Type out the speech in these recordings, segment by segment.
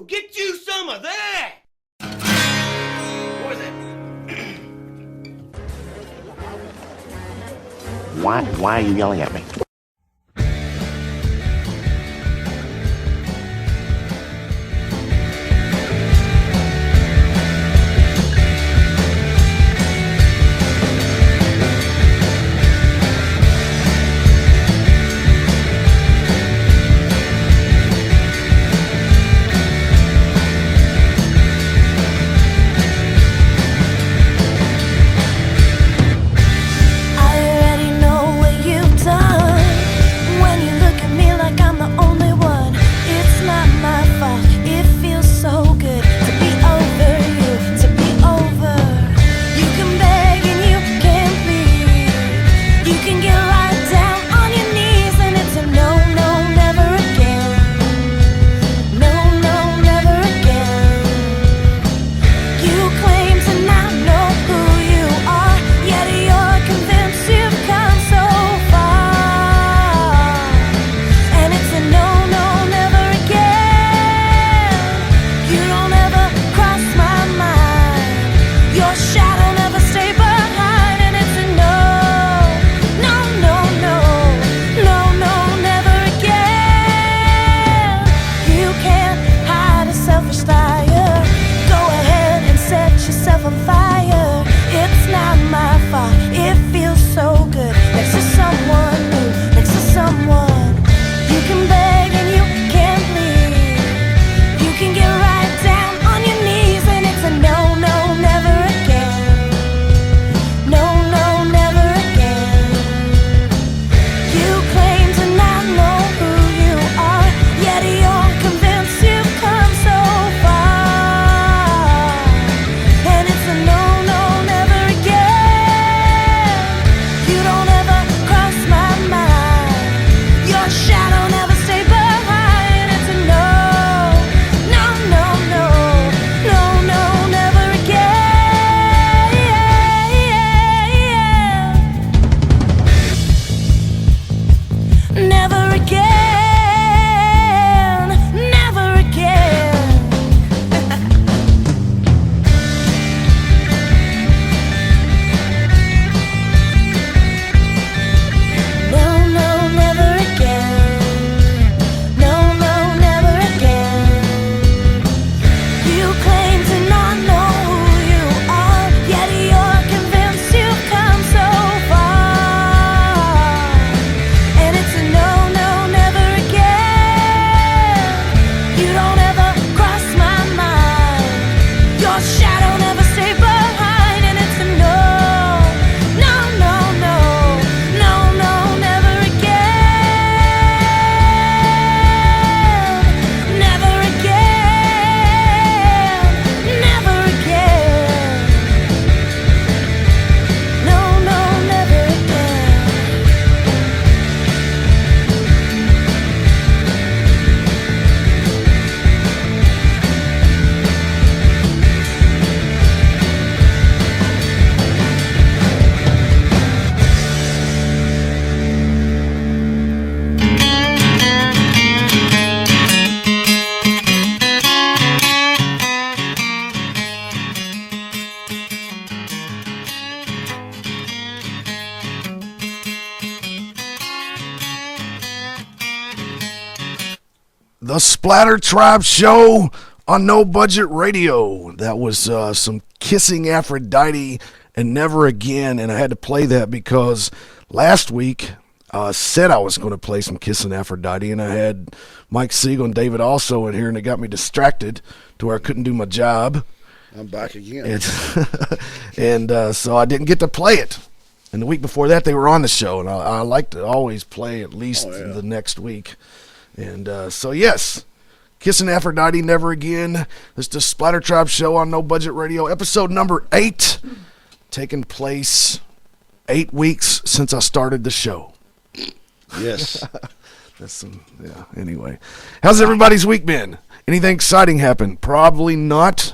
Ooh, get you some of that! What is it? Why are you yelling at me? The SplatterTribe show on No Budget Radio. That was some Kissing Aphrodite and Never Again, and I had to play that because last week said I was going to play some Kissing Aphrodite, and I had Mike Seigle and David also in here, and it got me distracted to where I couldn't do my job. I'm back again. And so I didn't get to play it. And the week before that, they were on the show, and I like to always play at least the next week. And so, yes, Kissing Aphrodite, Never Again. This is the SplatterTribe show on No Budget Radio, episode number 8, taking place 8 weeks since I started the show. Yes. That's some, yeah, anyway. How's everybody's week been? Anything exciting happen? Probably not.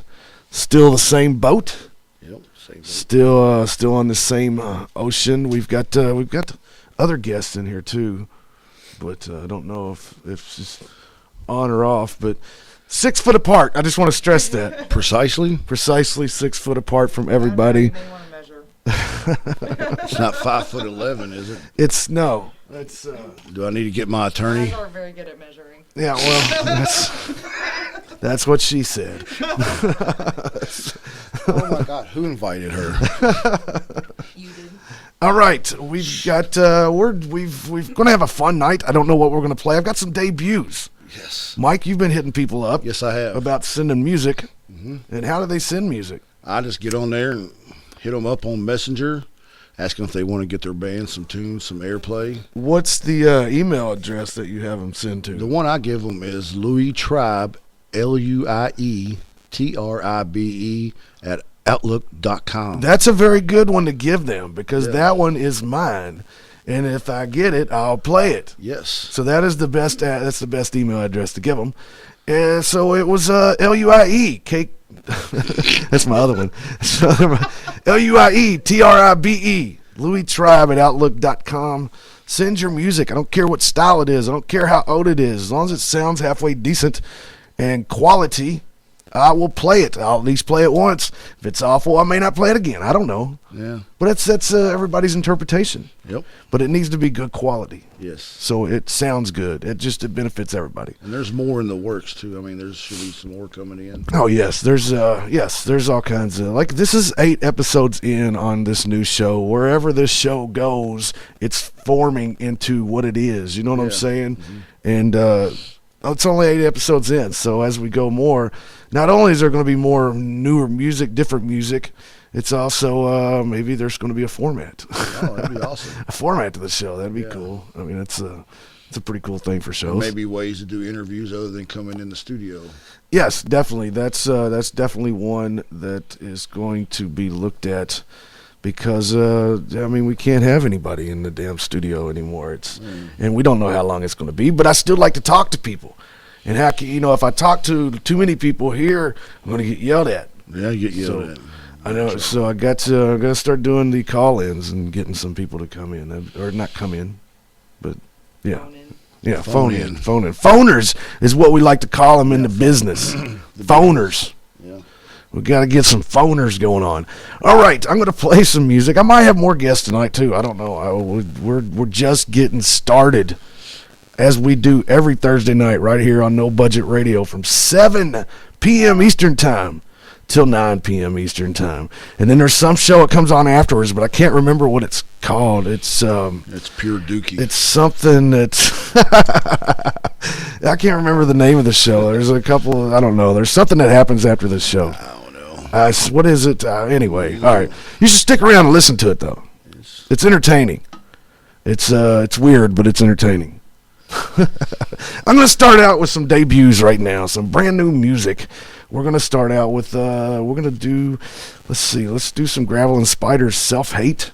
Still the same boat. Yep, same boat. Still on the same ocean. We've got other guests in here too, but I don't know if it's just on or off. But 6 foot apart. I just want to stress that. Precisely. Precisely 6 foot apart from everybody. They want to measure. It's not 5'11", is it? It's no. It's Do I need to get my attorney? Guys are very good at measuring. yeah. Well, that's what she said. Oh my God, who invited her? You did. All right, we've got we're gonna have a fun night. I don't know what we're gonna play. I've got some debuts. Yes. Mike, you've been hitting people up. Yes, I have. About sending music. And how do they send music? I just get on there and hit them up on Messenger, ask them if they want to get their band some tunes, some airplay. What's the email address that you have them send to? The one I give them is LouisTribe, LuiTribe at outlook.com. That's a very good one to give them because that one is mine, and if I get it, I'll play it. Yes. So that is the best. That's the best email address to give them. And so it was LUIE cake. That's my other one. So, LUIETRIBE LouisTribe at outlook.com. Send your music. I don't care what style it is. I don't care how old it is. As long as it sounds halfway decent and quality, I will play it. I'll at least play it once. If it's awful, I may not play it again. I don't know. Yeah. But that's everybody's interpretation. Yep. But it needs to be good quality. Yes. So it sounds good. It benefits everybody. And there's more in the works too. I mean, there should be some more coming in. Oh yes, there's all kinds of this is 8 episodes in on this new show. Wherever this show goes, it's forming into what it is. You know what I'm saying? Mm-hmm. And it's only 8 episodes in, so as we go more, not only is there going to be more newer music, different music, it's also maybe there's going to be a format. Oh, that'd be awesome. A format to the show. That'd be cool. I mean, it's a pretty cool thing for shows. Maybe ways to do interviews other than coming in the studio. Yes, definitely. That's definitely one that is going to be looked at because we can't have anybody in the damn studio anymore. And we don't know how long it's going to be. But I still like to talk to people. And how can, if I talk to too many people here, I'm going to get yelled at. Yeah, you get yelled at. I know. So I got to start doing the call-ins and getting some people to come in, or not come in, but yeah. Phone in. Yeah, phone in. Phoners is what we like to call them in the business. Phoners. Yeah. We got to get some phoners going on. All right, I'm going to play some music. I might have more guests tonight too. I don't know. We're just getting started, as we do every Thursday night right here on No Budget Radio from 7 p.m. Eastern Time till 9 p.m. Eastern Time. And then there's some show that comes on afterwards, but I can't remember what it's called. It's pure dookie. It's something that's I can't remember the name of the show. There's a couple, I don't know. There's something that happens after this show. I don't know. What is it? Anyway, all right. You should stick around and listen to it though. It's entertaining. It's weird, but it's entertaining. I'm going to start out with some debuts right now, some brand new music. We're going to start out with, let's do some Gravel and Spiders, Self-Hate.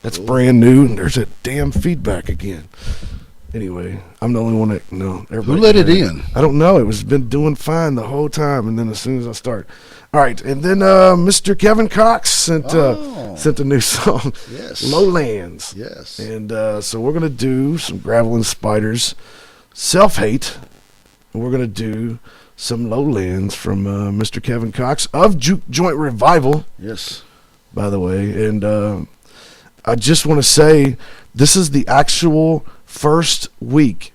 That's brand new. And there's that damn feedback again. Anyway, I'm the only one that, everybody. Who let it in? I don't know. It was been doing fine the whole time, and then as soon as I start. All right, and then Mr. Kevin Cox sent a new song, Yes. Lowlands. Yes. And so we're going to do some Gravel and Spiders, Self-Hate, and we're going to do some Lowlands from Mr. Kevin Cox of Juke Joint Revival, Yes. by the way. And I just want to say this is the actual first week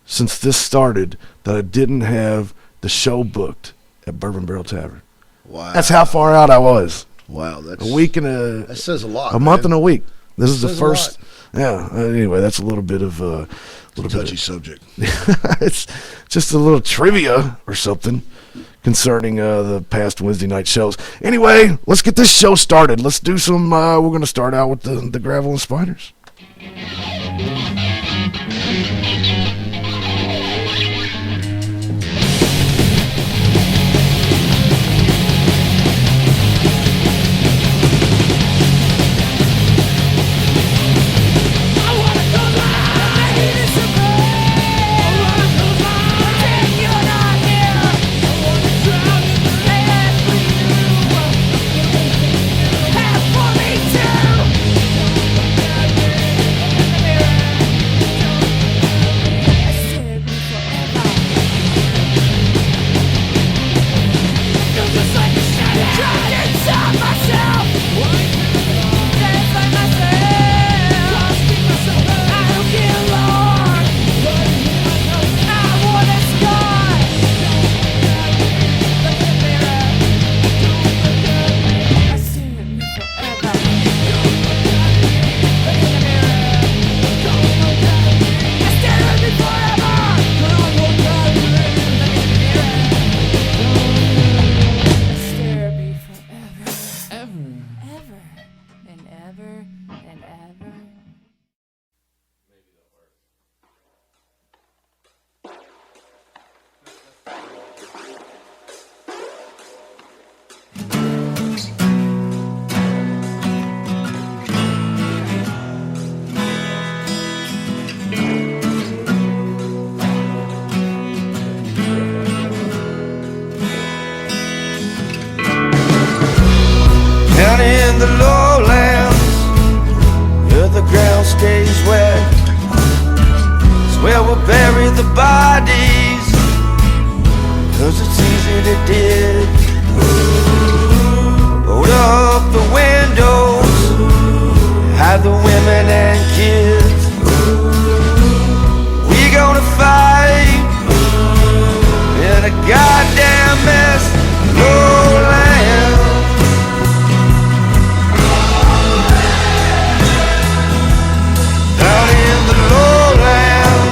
since this started that I didn't have the show booked at Bourbon Barrel Tavern. Wow. That's how far out I was. Wow. That's A week and that says a lot. a month and a week. This is the Says a first. Yeah. Anyway, that's a little bit of touchy subject. It's just a little trivia or something concerning the past Wednesday night shows. Anyway, let's get this show started. Let's do some. We're going to start out with the Gravel and Spiders. Have for me too. the bodies, 'cause it's easy to dig. Board up the windows, hide the women and kids. We gonna fight in a goddamn mess, lowland. Down in the lowland,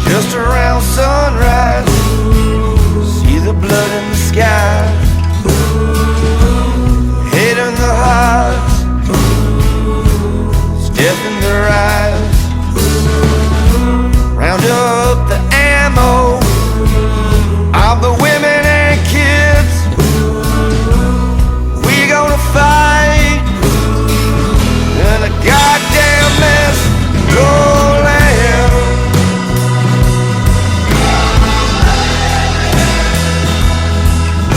just around sunrise, see the blood in the sky, hate in the hearts, death in their eyes. Round up the ammo of the women and kids. We gonna fight in a goddamn mess, lowland.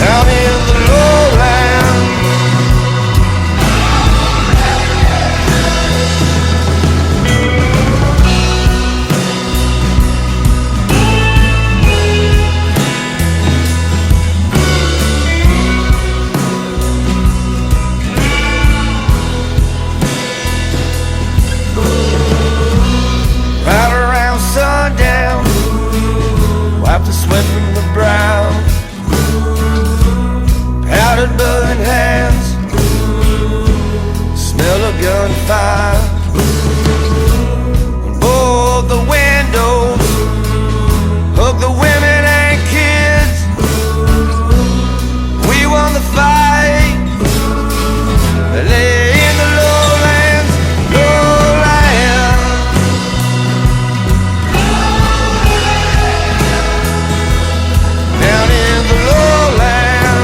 Down in the lowland, right around sundown, wipe the sweat from the brow, powdered burning hands, smell of gunfire. Board the windows, hug the women and kids. We won the fight, lay in the lowlands, lowland. Down in the lowland,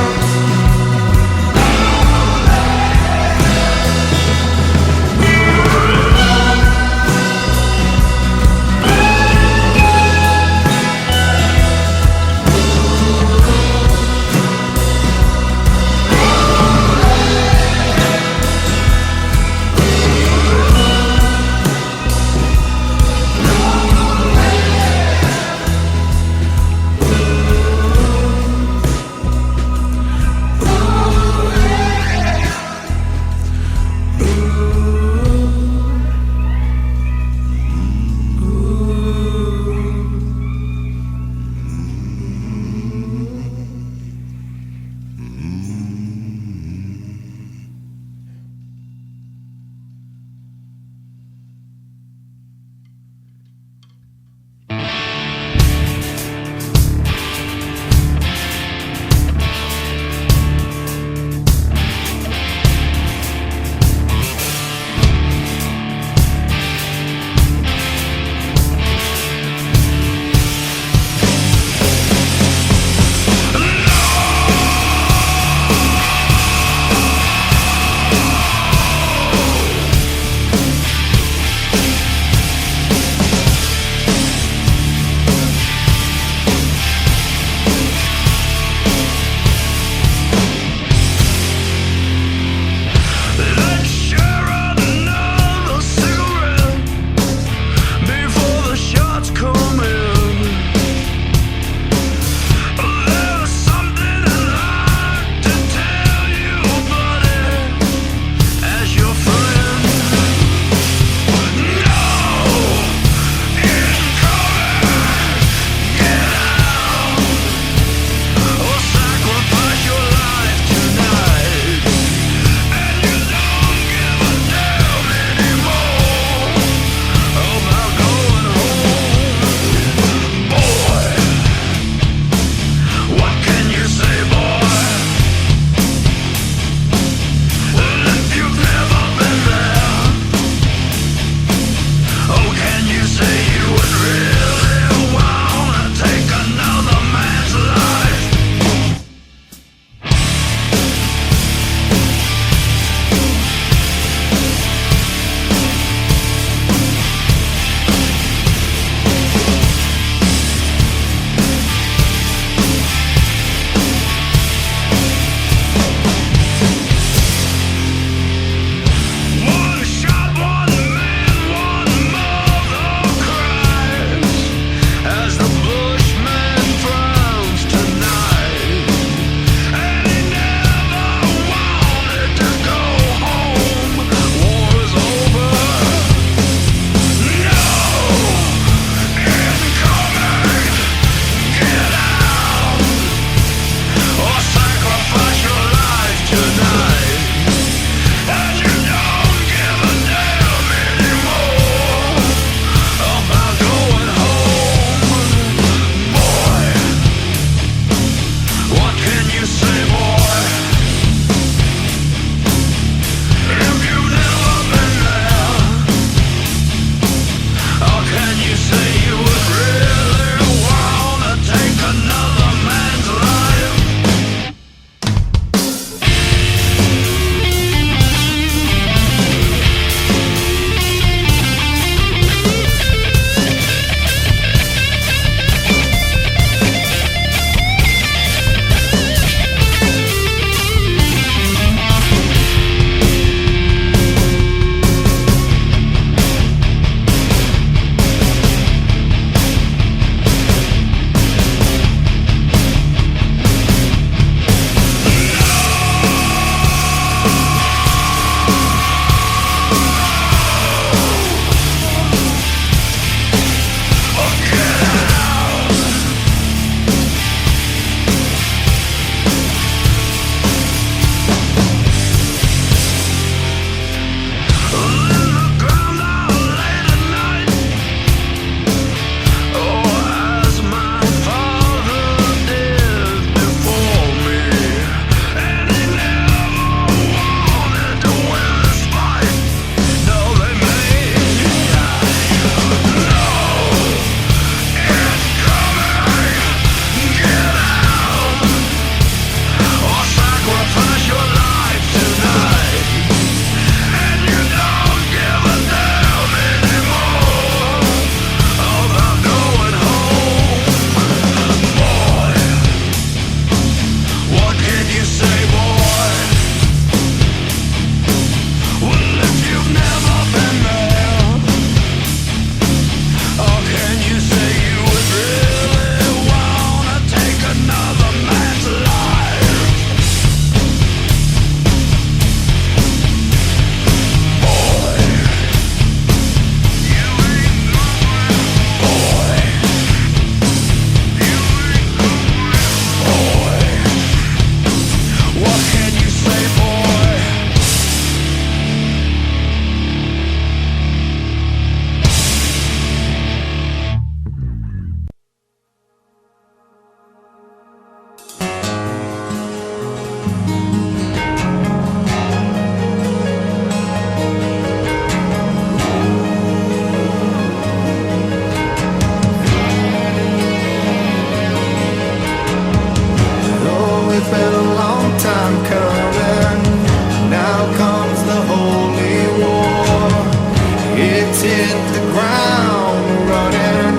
It's hit the ground running,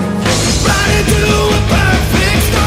running to a perfect storm.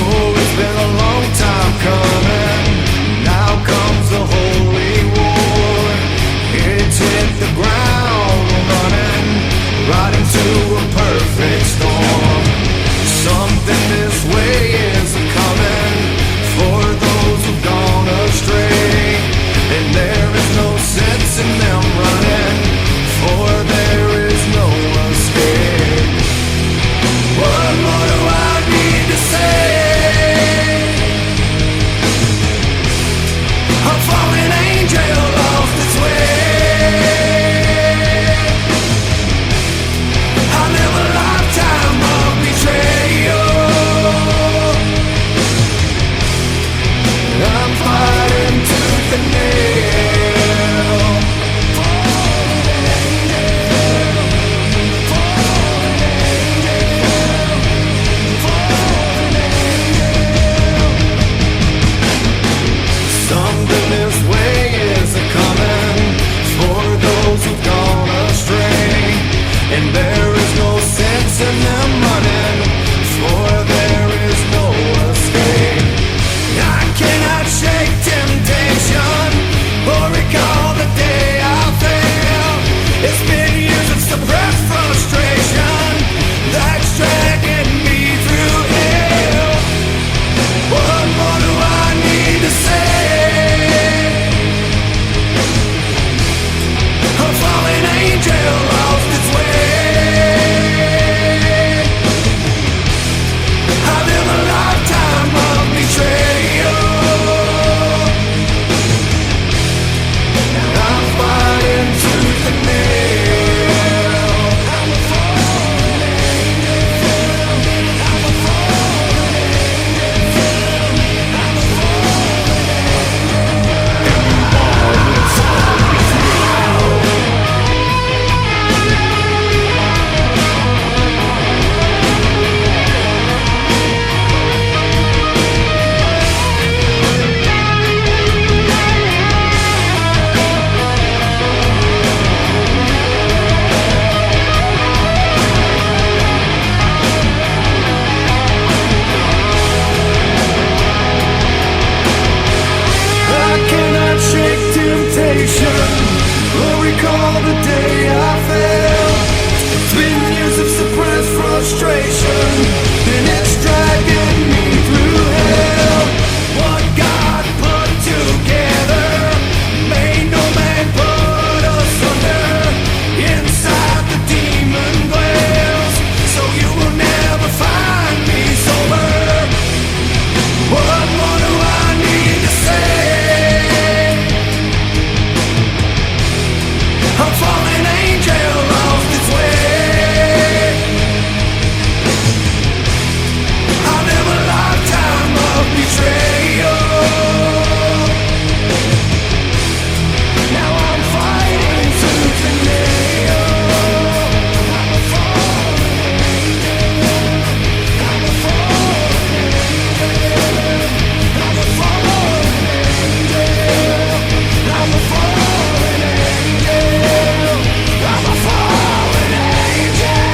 Oh, it's been a long time coming. Now comes the holy war. It's hit the ground running, right into a perfect storm. Something this way is coming for those who've gone astray, and there is no sense in them running, for there is no escape. What more do I need to say? A fallen angel lost its way. I live a lifetime of betrayal. I'm fighting tooth and nail. Something this way is a-coming for those who've gone astray, and there is no sense in them running, for there is no escape. I cannot shake temptation or recall the day I failed. It's been years of suppressed frustration that's dragging me through hell. What more do I need to say? A fallen angel lost its way. I live a lifetime of betrayal. I'm fighting tooth and nail. I'm a fallen angel. I'm a fallen angel. I'm a I cannot shake temptation or recall the day I fell. It's been years of suppressed frustration, and it's dragging me through hell. What God put together, may no man put asunder. Inside the demon dwells, so you will never find me sober. What more do I need to say? A fallen angel lost its way. I live a lifetime of betrayal. Now I'm fighting tooth and nail. I'm a fallen angel. I'm a fallen angel. I'm a fallen angel. I'm a fallen angel. I'm a fallen angel.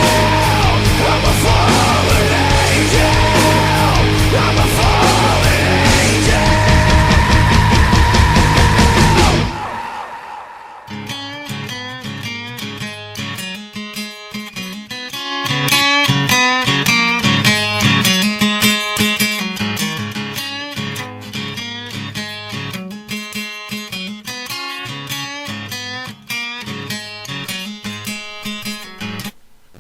I'm a fallen angel. I'm a fallen angel.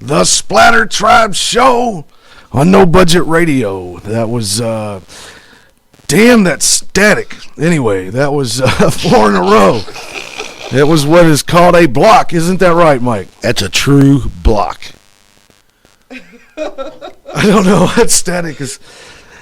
The SplatterTribe show on No Budget Radio. That was, damn, that's static. Anyway, that was 4 in a row. It was what is called a block. Isn't that right, Mike? That's a true block. I don't know what static is.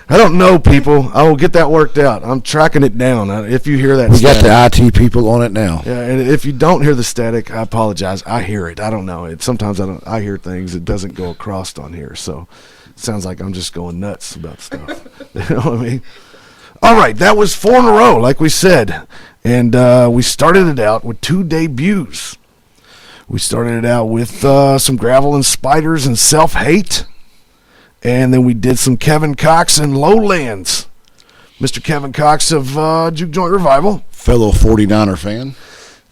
I don't know, people. I will get that worked out. I'm tracking it down. If you hear that We static. got the IT people on it now. Yeah, and if you don't hear the static, I apologize. I hear it. I don't know. Sometimes I hear things. It doesn't go across on here, so it sounds like I'm just going nuts about stuff. You know what I mean? All right, that was 4 in a row, like we said, and we started it out with 2 debuts. We started it out with some Gravel and Spiders and Self-Hate, and then we did some Kevin Cox and Lowlands. Mr. Kevin Cox of Juke Joint Revival. Fellow 49er fan.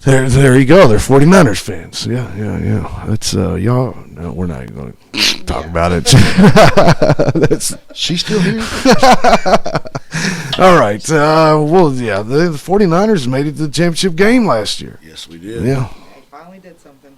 There you go. They're 49ers fans. Yeah. That's y'all. No, we're not even going to talk about it. That's She's still here? all right. Well, yeah, the 49ers made it to the championship game last year. Yes, we did. Yeah. I finally did something.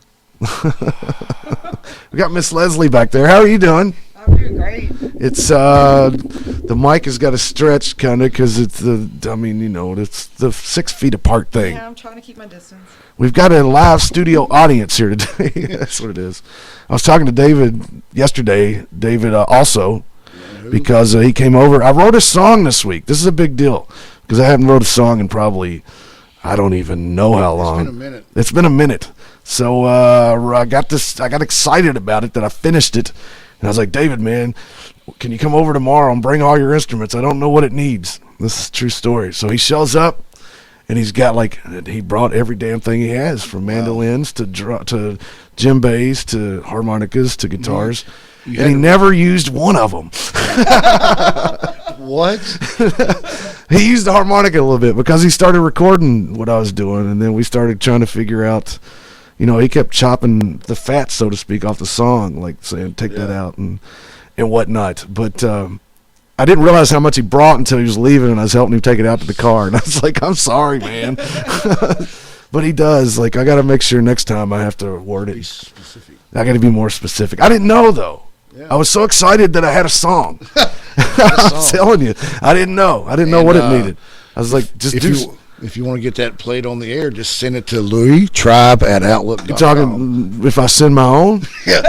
We got Miss Leslie back there. How are you doing? I'm doing great. It's the mic has got to stretch kind of because it's it's the 6 feet apart thing. Yeah, I'm trying to keep my distance. We've got a live studio audience here today. That's what it is. I was talking to David yesterday. David also, because he came over. I wrote a song this week. This is a big deal because I haven't wrote a song in probably, I don't even know how long. It's been a minute. It's been a minute. So I got excited about it that I finished it. And I was like, David, man, can you come over tomorrow and bring all your instruments? I don't know what it needs. This is a true story. So he shows up, and he's got he brought every damn thing he has, from mandolins to djembes to harmonicas to guitars. And he never used one of them. What? He used the harmonica a little bit because he started recording what I was doing, and then we started trying to figure out. He kept chopping the fat, so to speak, off the song, like saying, take that out and whatnot. But I didn't realize how much he brought until he was leaving, and I was helping him take it out to the car. And I was like, I'm sorry, man. But he does. I got to make sure next time I have to word it. Be specific. I got to be more specific. I didn't know, though. Yeah. I was so excited that I had a song. I'm telling you. I didn't know. I didn't know what it needed. I was like, If you want to get that played on the air, just send it to LouisTribe@outlook.com. You talking if I send my own? Yeah.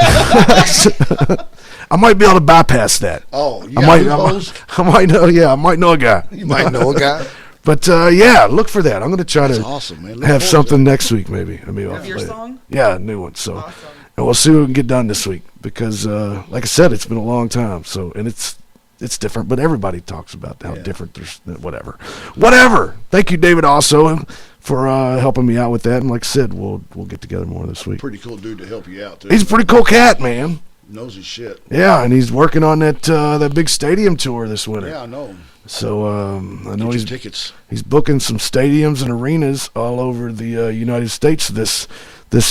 I might be able to bypass that. Oh, you I got might know. Yeah, I might know a guy. You might know a guy. But yeah, look for that. I'm going to try That's to awesome, man. have something next week, maybe. I'll Of your play it. song? Yeah, a new one. So, Awesome. and we'll see what we can get done this week because, like I said, it's been a long time. So, and it's different, but everybody talks about how different there's whatever. Thank you, David, also for helping me out with that. And like I said, we'll get together more this week. Pretty cool dude to help you out, too. He's a pretty cool cat, man. Knows his shit. Yeah, and he's working on that big stadium tour this winter. Yeah, I know. So I know he's tickets. He's booking some stadiums and arenas all over the United States this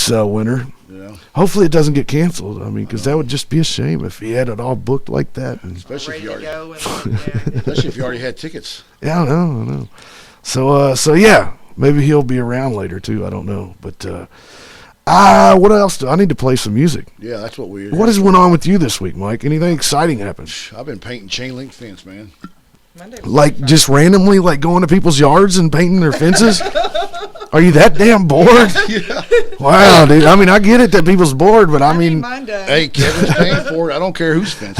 winter. Yeah. Hopefully it doesn't get canceled. I mean, because that would just be a shame if he had it all booked like that. And, Especially if, Ready you to already, go and especially if you already had tickets. yeah, I know. So yeah, maybe he'll be around later too. I don't know, but what else? I need to play some music. Yeah, that's what we. What has went on with you this week, Mike? Anything exciting happened? I've been painting chain link fence, man. Monday was Like fun. just randomly, like going to people's yards and painting their fences? Are you that damn bored? Yeah. Wow, dude. I mean, I get it that people's bored, but I I need mean, mine done. Hey, Kevin's paying for it. I don't care whose fence.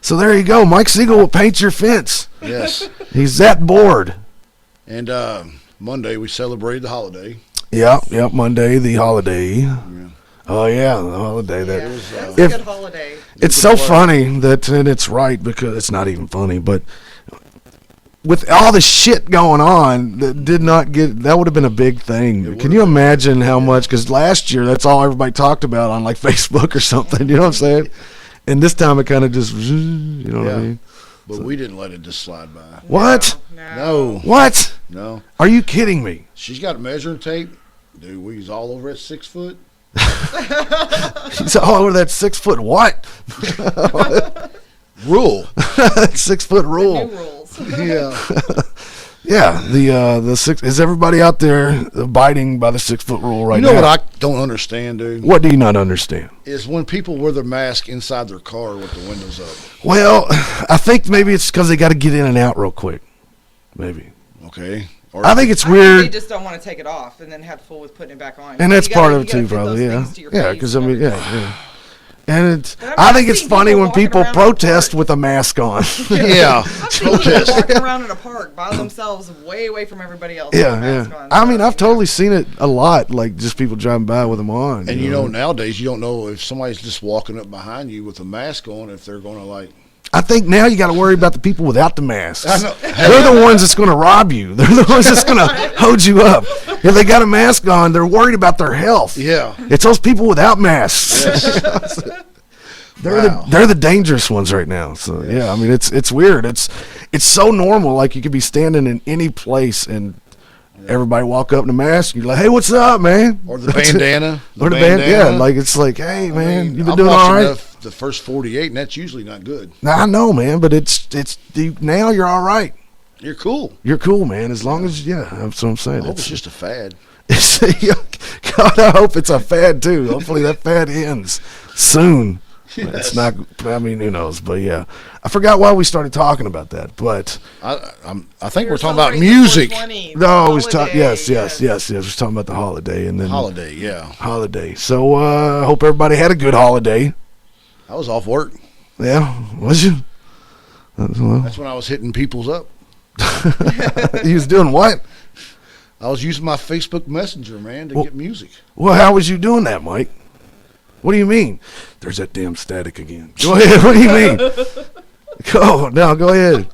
so there you go. Mike Seigle will paint your fence. Yes. He's that bored. And Monday we celebrated the holiday. Yep. Monday, the holiday. Yeah. Oh yeah, the holiday. Yeah, That that's a if- good holiday. it's so funny that, and it's right because it's not even funny, but with all the shit going on, that would have been a big thing. Can you imagine how much? Because last year, that's all everybody talked about on like Facebook or something. You know what I'm saying? And this time it kind of just, you know what I Yeah. mean? But we didn't let it just slide by. What? No. What? No. Are you kidding me? She's got a measuring tape. Dude, we was all over at 6 foot. She's all over that 6 foot what? Rule. 6 foot rule. New rules. Yeah. Yeah, the six. Is everybody out there abiding by the 6 foot rule right You know now? what I don't understand, dude? What do you not understand? Is when people wear their mask inside their car with the windows up. Well, I think maybe it's because they got to get in and out real quick. Maybe. Okay. Or I think it's I think they weird, just don't want to take it off and then have to fool with putting it back on. and that's You part gotta- of it you gotta too, fit those probably. Yeah, things to your yeah. face Because I and mean, everything. yeah. And But I I've think it's seen funny people when walking people around in protest the with a mask on. Yeah. I've seen people walking around in a park by themselves, way away from everybody else. with a Yeah, mask yeah. on. I mean, So, I've totally seen it a lot, like just people driving by with them on. And nowadays you don't know if somebody's just walking up behind you with a mask on if they're going to like. I think now you got to worry about the people without the masks. I know. They're the ones that's going to rob you. They're the ones that's going to hold you up. If they got a mask on, they're worried about their health. Yeah. It's those people without masks. They're the dangerous ones right now. So yeah, I mean it's weird. It's so normal. Like you could be standing in any place and everybody walk up in a mask. You're like, hey, what's up, man? Or the bandana. Or the bandana. Yeah, like it's like, hey, man, you've been doing all right. The first 48, and that's usually not good. Now, I know, man, but it's now you're all right. You're cool. You're cool, man. As long as that's what I'm saying. I hope it's just a fad. God, I hope it's a fad too. Hopefully that fad ends soon. Yes. It's not. I mean, who knows? But yeah, I forgot why we started talking about that. But I think we we're were talking about celebrating the music. 420, no, the we was talking. holiday, Yes. We're talking about the holiday and then Holiday, yeah. holiday. So I hope everybody had a good holiday. I was off work. Yeah, was you? Well, That's when I was hitting people's up. you was doing what? I was using my Facebook Messenger, man, to get music. Well, how was you doing that, Mike? What do you mean? There's that damn static again. Go ahead. What do you mean? Go ahead.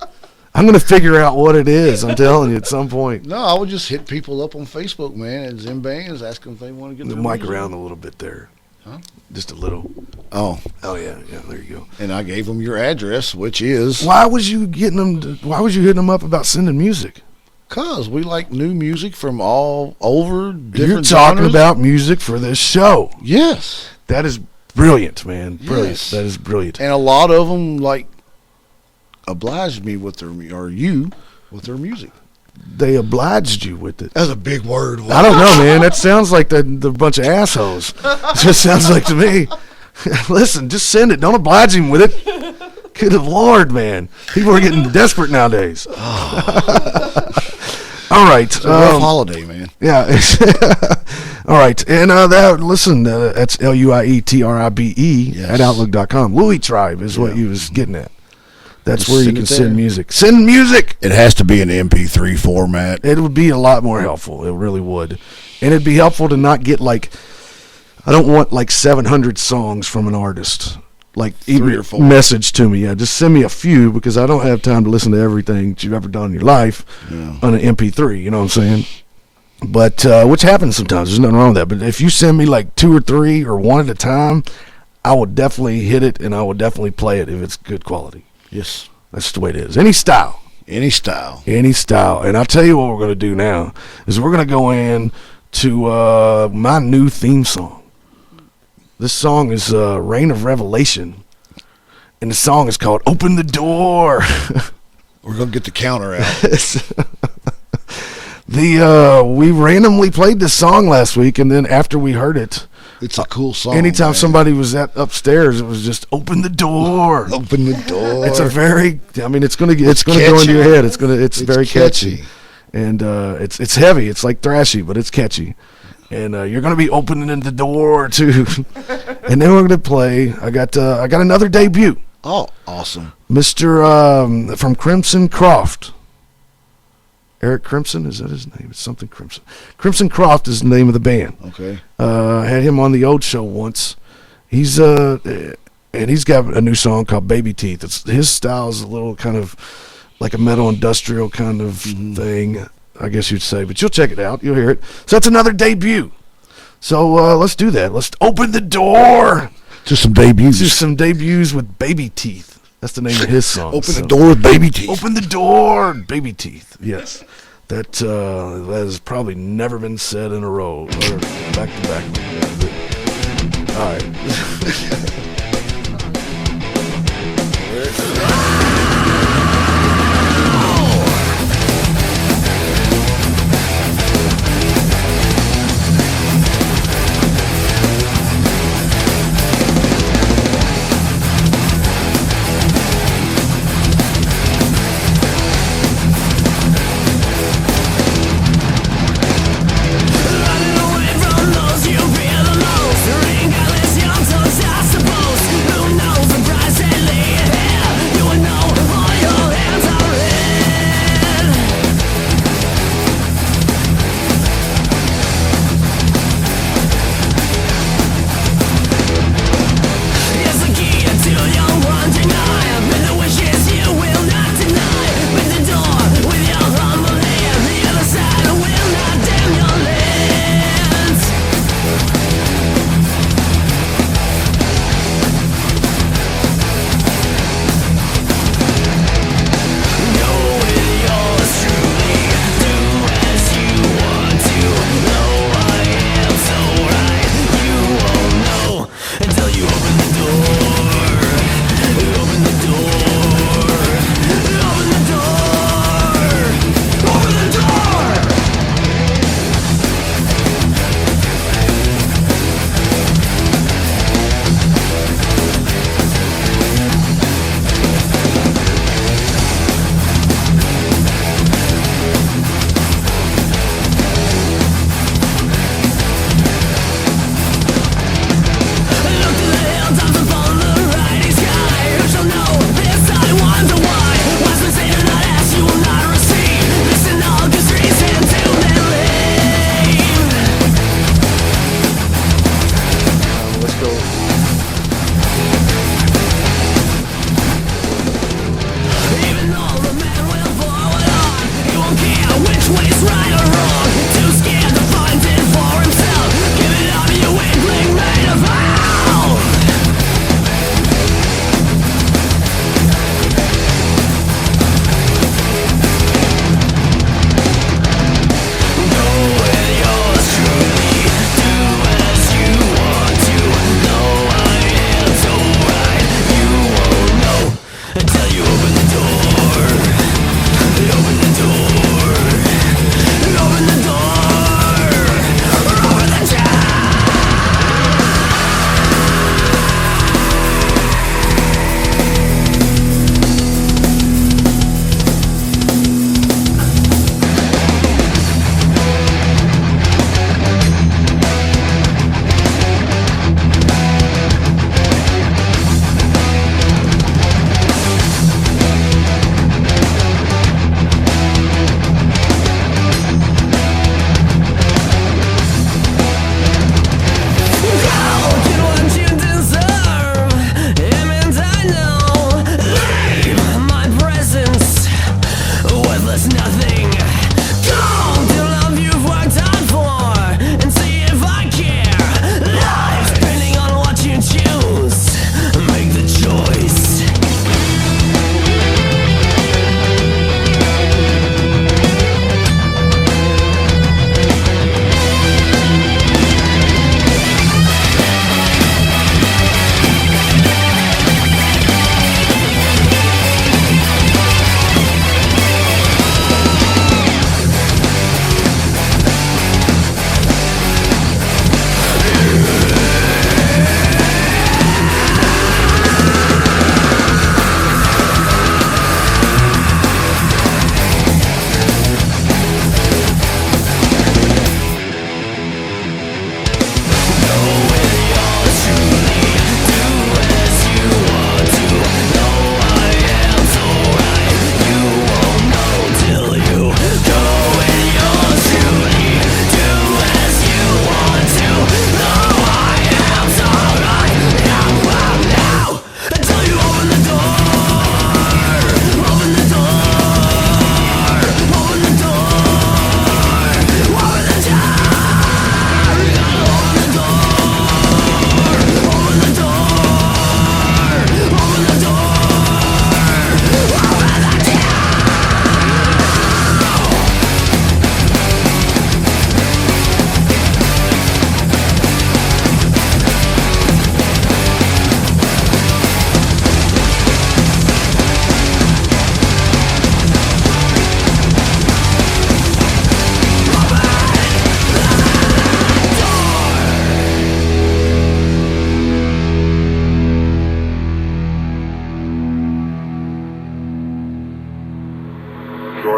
I'm going to figure out what it is. I'm telling you at some point. No, I would just hit people up on Facebook, man, and Zim bands, ask them if they want to get The their mic music. around a little bit there. Huh? Just a little. Oh, Yeah, there you go. and I gave them your address, which is Why was you hitting them up about sending music? because we like new music from all over different You're talking genres. about music for this show. Yes. That is brilliant, man. Brilliant. Yes. That is brilliant. And a lot of them like obliged me with their with their music. They obliged you with it. That's a big word. I don't know, man. That sounds like the bunch of assholes. It just sounds like to me. Listen, just send it. Don't oblige him with it. Good Lord, man. People are getting desperate nowadays. All right. It's a rough holiday, man. Yeah. All right. And that's LUIETRIBE Yes. at Outlook.com. Louis Tribe is what you was getting at. That's Just where you send can it there. send music. Send music. It has to be an MP3 format. It would be a lot more helpful. It really would. And it'd be helpful to not get I don't want 700 songs from an artist. Three or four. Message to me. Yeah, just send me a few because I don't have time to listen to everything that you've ever done in your life on an MP3. You know what I'm saying? But which happens sometimes. There's nothing wrong with that. But if you send me 2 or 3 or one at a time, I will definitely hit it and I will definitely play it if it's good quality. Yes. That's the way it is. Any style. Any style. Any style. And I'll tell you what we're going to do now is we're going to go in to my new theme song. This song is Reign of Revelation. And the song is called Open the Door. We're going to get the counter out. We randomly played this song last week, and then after we heard it, It's a cool song. anytime man. somebody was upstairs, it was just open the door. Open the door. It's it's gonna go catchy. into your head. It's very catchy. catchy. And it's heavy. It's like thrashy, but it's catchy. And you're gonna be opening the door too. And then we're gonna play. I got another debut, Oh, awesome. Mr. From Crimson Croft. Eric Crimson, is that his name? It's something Crimson. Crimson Croft is the name of the band. Okay. Had him on the old show once. He's and he's got a new song called Baby Teeth. His style is a little kind of like a metal industrial kind of thing, I guess you'd say. But you'll check it out. You'll hear it. So that's another debut. So let's do that. Let's open the door To some debuts. to some debuts with Baby Teeth. That's the name of his song. Open So- the door with baby teeth. Open the door, Baby Teeth. Yes. That has probably never been said in a row or back to back. All right. Running away from those you feel the most. Ring out this young, so I suppose.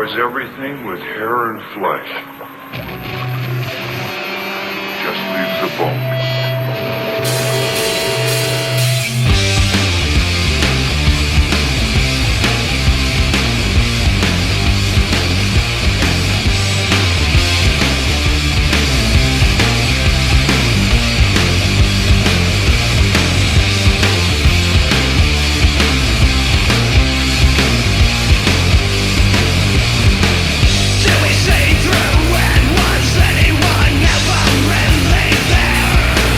covers everything with hair and flesh. Just leaves the bones. Do we see through it? Was anyone ever really there?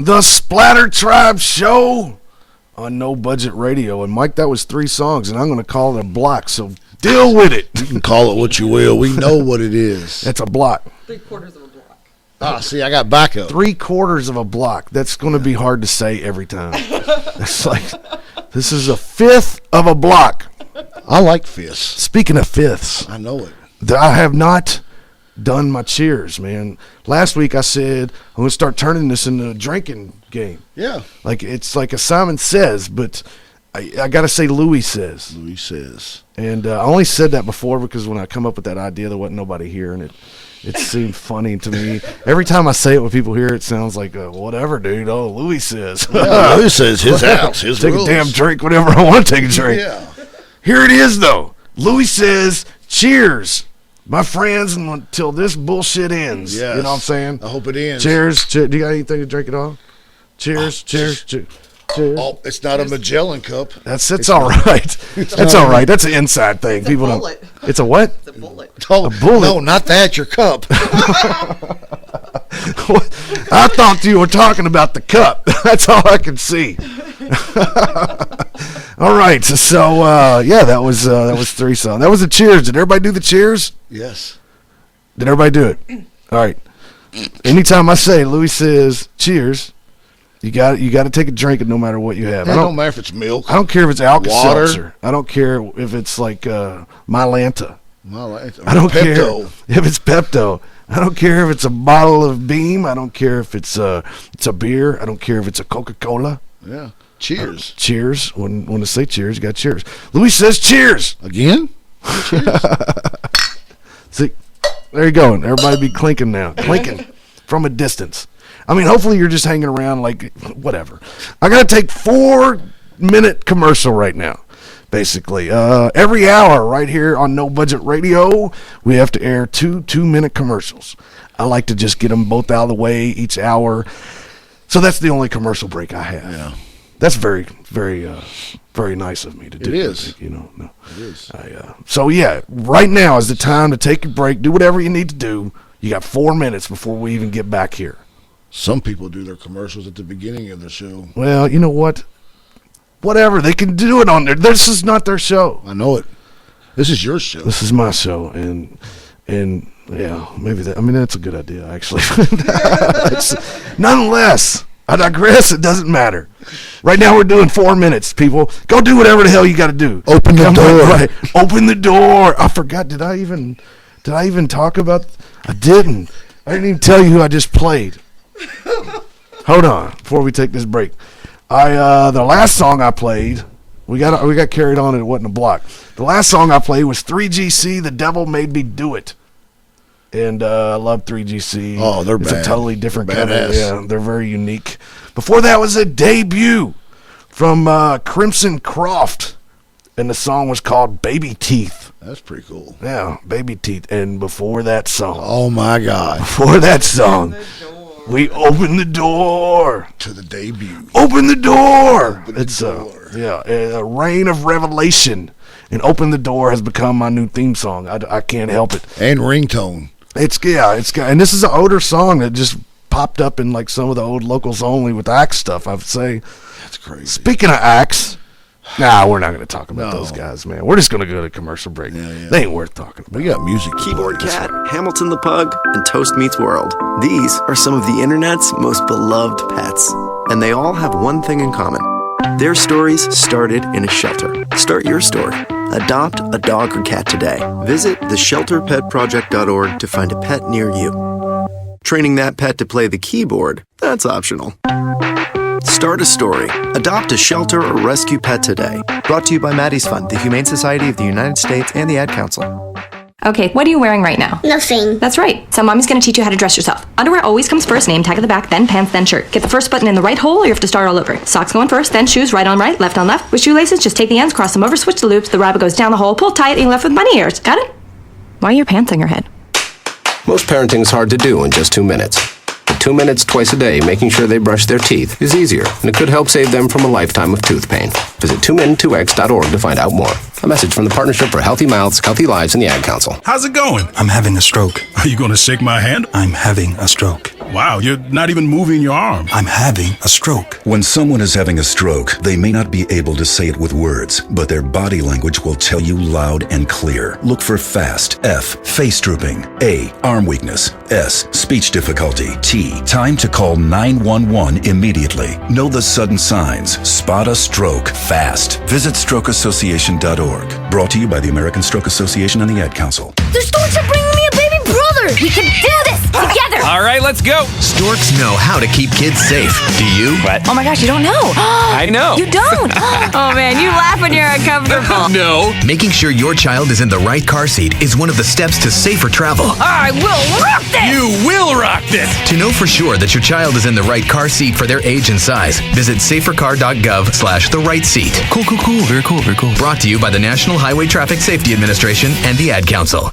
The SplatterTribe Show on No Budget Radio. And Mike, that was 3 songs, and I'm going to call it a block, so deal with it. You can call it what you will. We know what it is. That's a block. 3/4 of a block. Ah, see, I got backup. 3/4 of a block. That's going to be hard to say every time. It's like, this is a 1/5 of a block. I like fists. Speaking of fifths, I know it. I have not done my cheers, man. Last week I said I'm going to start turning this into a drinking game. Yeah. Like, it's like a Simon Says, but I got to say Louis Says. Louis says. And I only said that before because when I come up with that idea, there wasn't nobody here, and it seemed funny to me. Every time I say it when people hear it, it sounds like, whatever, dude. Oh, Louis Says. Yeah, Louis says his house, his Take rules. a damn drink whenever I want to take a drink. Yeah. Here it is, though. Louis Says, cheers, my friends, until this bullshit ends. Yes. You know what I'm saying? I hope it ends. Cheers. Do you got anything to drink it on? Cheers. Cheers. Cheers. Cheers. Oh, it's not a Magellan cup. It's all right. That's all right. That's an inside thing. It's People a don't. bullet. It's a what? It's a bullet. Oh, A bullet. No, not that. Your cup. I thought you were talking about the cup. That's all I could see. All right. So yeah, that was 3 songs. That was the cheers. Did everybody do the cheers? Yes. Did everybody do it? All right. Anytime I say Louis Says cheers, you got to take a drink, no matter what you have. It don't matter if it's milk. I don't care if it's Alka-Seltzer. Water. I don't care if it's like Mylanta. Well, I don't Pepto. care if it's Pepto. I don't care if it's a bottle of Beam. I don't care if it's a beer. I don't care if it's a Coca-Cola. Yeah. Cheers. Cheers. When I say cheers, you got cheers. Louis Says cheers. Again? Cheers. See, there you go. Everybody be clinking now. Clinking from a distance. I mean, hopefully you're just hanging around like whatever. I got to take 4-minute commercial right now. Basically, every hour right here on No Budget Radio, we have to air 2-minute commercials. I like to just get them both out of the way each hour. So that's the only commercial break I have. Yeah. That's very, very, very nice of me to do. It is. You know, no. It is. So yeah, right now is the time to take a break. Do whatever you need to do. You got 4 minutes before we even get back here. Some people do their commercials at the beginning of the show. Well, you know what? Whatever, they can do it on there. This is not their show. I know it. This is your show. This is my show, and yeah, maybe that. I mean, that's a good idea, actually. Nonetheless, I digress. It doesn't matter. Right now, we're doing 4 minutes. People, go do whatever the hell you got to do. Open the door. Right. Open the door. I forgot. Did I even talk about? I didn't. I didn't even tell you who I just played. Hold on, before we take this break. The last song I played, we got carried on and it wasn't a block. The last song I played was 3GC, The Devil Made Me Do It. And I love 3GC. Oh, they're It's bad. a totally different They're kind of, badass. yeah, they're very unique. Before that was a debut from Crimson Croft, and the song was called Baby Teeth. That's pretty cool. Yeah, Baby Teeth. And before that song, Oh, my God. before that song, The door. we opened the door. To the debut. Open the door. Open the It's door. a Reign of Revelation, and Open the Door has become my new theme song. I can't help it. And ringtone. It's got, and this is an older song that just popped up in like some of the old locals only with Axe stuff. I would say. That's crazy. Speaking of Axe, nah, we're not going to talk about No. those guys, man. We're just going to go to commercial break. Yeah. They ain't worth talking about. We got music. Keyboard Cat, Hamilton the Pug, and Toast Meets World. These are some of the internet's most beloved pets. And they all have one thing in common. Their stories started in a shelter. Start your story. Adopt a dog or cat today. Visit theshelterpetproject.org to find a pet near you. Training that pet to play the keyboard, that's optional. Start a story. Adopt a shelter or rescue pet today. Brought to you by Maddie's Fund, the Humane Society of the United States, and the Ad Council. Okay, what are you wearing right now? Nothing. That's right. So mommy's gonna teach you how to dress yourself. Underwear always comes first, name tag at the back, then pants, then shirt. Get the first button in the right hole or you have to start all over. Socks going first, then shoes, right on right, left on left. With shoelaces, just take the ends, cross them over, switch the loops, the rabbit goes down the hole, pull tight, and you're left with bunny ears. Got it? Why are your pants on your head? Most parenting's hard to do in just 2 minutes. But 2 minutes twice a day making sure they brush their teeth is easier, and it could help save them from a lifetime of tooth pain. Visit 2min2x.org to find out more. A message from the Partnership for Healthy Mouths, Healthy Lives, and the Ad Council. How's it going? I'm having a stroke. Are you going to shake my hand? I'm having a stroke. Wow, you're not even moving your arm. I'm having a stroke. When someone is having a stroke, they may not be able to say it with words, but their body language will tell you loud and clear. Look for FAST. F. Face drooping. A. Arm weakness. S. Speech difficulty. T. Time to call 911 immediately. Know the sudden signs. Spot a stroke fast. Visit strokeassociation.org. Brought to you by the American Stroke Association and the Ad Council. The storks are bringing me a baby brother! We can do this together! All right, let's go. Storks know how to keep kids safe. Do you? What? Oh my gosh, you don't know. I know. You don't? Oh man, you laugh when you're uncomfortable. No. Making sure your child is in the right car seat is one of the steps to safer travel. I will rock this! You will rock this. To know for sure that your child is in the right car seat for their age and size, visit safercar.gov/the right seat. Cool. Very cool. Brought to you by the National Highway Traffic Safety Administration and the Ad Council.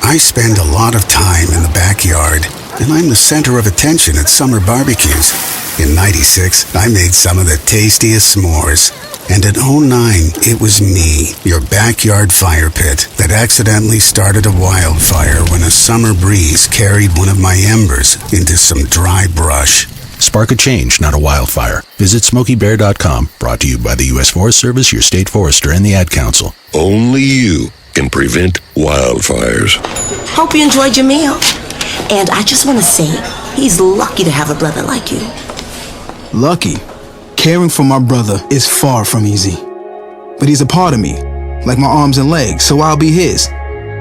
I spend a lot of time in the backyard, and I'm the center of attention at summer barbecues. In '96, I made some of the tastiest s'mores. And in '09, it was me, your backyard fire pit, that accidentally started a wildfire when a summer breeze carried one of my embers into some dry brush. Spark a change, not a wildfire. Visit SmokeyBear.com. Brought to you by the U.S. Forest Service, your state forester, and the Ad Council. Only you can prevent wildfires. Hope you enjoyed your meal. And I just want to say, he's lucky to have a brother like you. Lucky? Caring for my brother is far from easy. But he's a part of me, like my arms and legs, so I'll be his.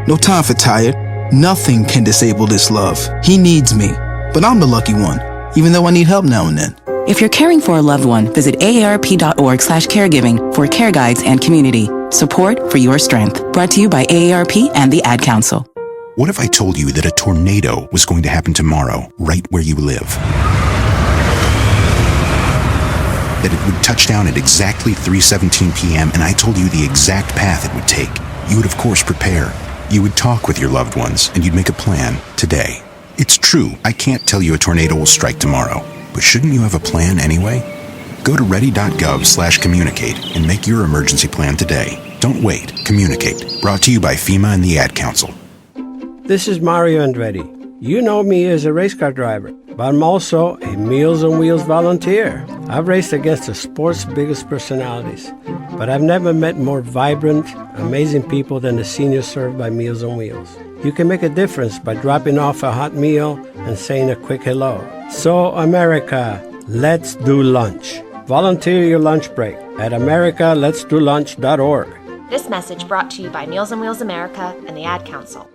No time for tired. Nothing can disable this love. He needs me, but I'm the lucky one, even though I need help now and then. If you're caring for a loved one, visit aarp.org/caregiving for care guides and community. Support for your strength. Brought to you by AARP and the Ad Council. What if I told you that a tornado was going to happen tomorrow, right where you live? That it would touch down at exactly 3:17 p.m. and I told you the exact path it would take. You would of course prepare. You would talk with your loved ones and you'd make a plan today. It's true, I can't tell you a tornado will strike tomorrow, but shouldn't you have a plan anyway? Go to ready.gov/communicate and make your emergency plan today. Don't wait, communicate. Brought to you by FEMA and the Ad Council. This is Mario Andretti. You know me as a race car driver, but I'm also a Meals on Wheels volunteer. I've raced against the sport's biggest personalities, but I've never met more vibrant, amazing people than the seniors served by Meals on Wheels. You can make a difference by dropping off a hot meal and saying a quick hello. So, America, let's do lunch. Volunteer your lunch break at americaletsdolunch.org. This message brought to you by Meals on Wheels America and the Ad Council.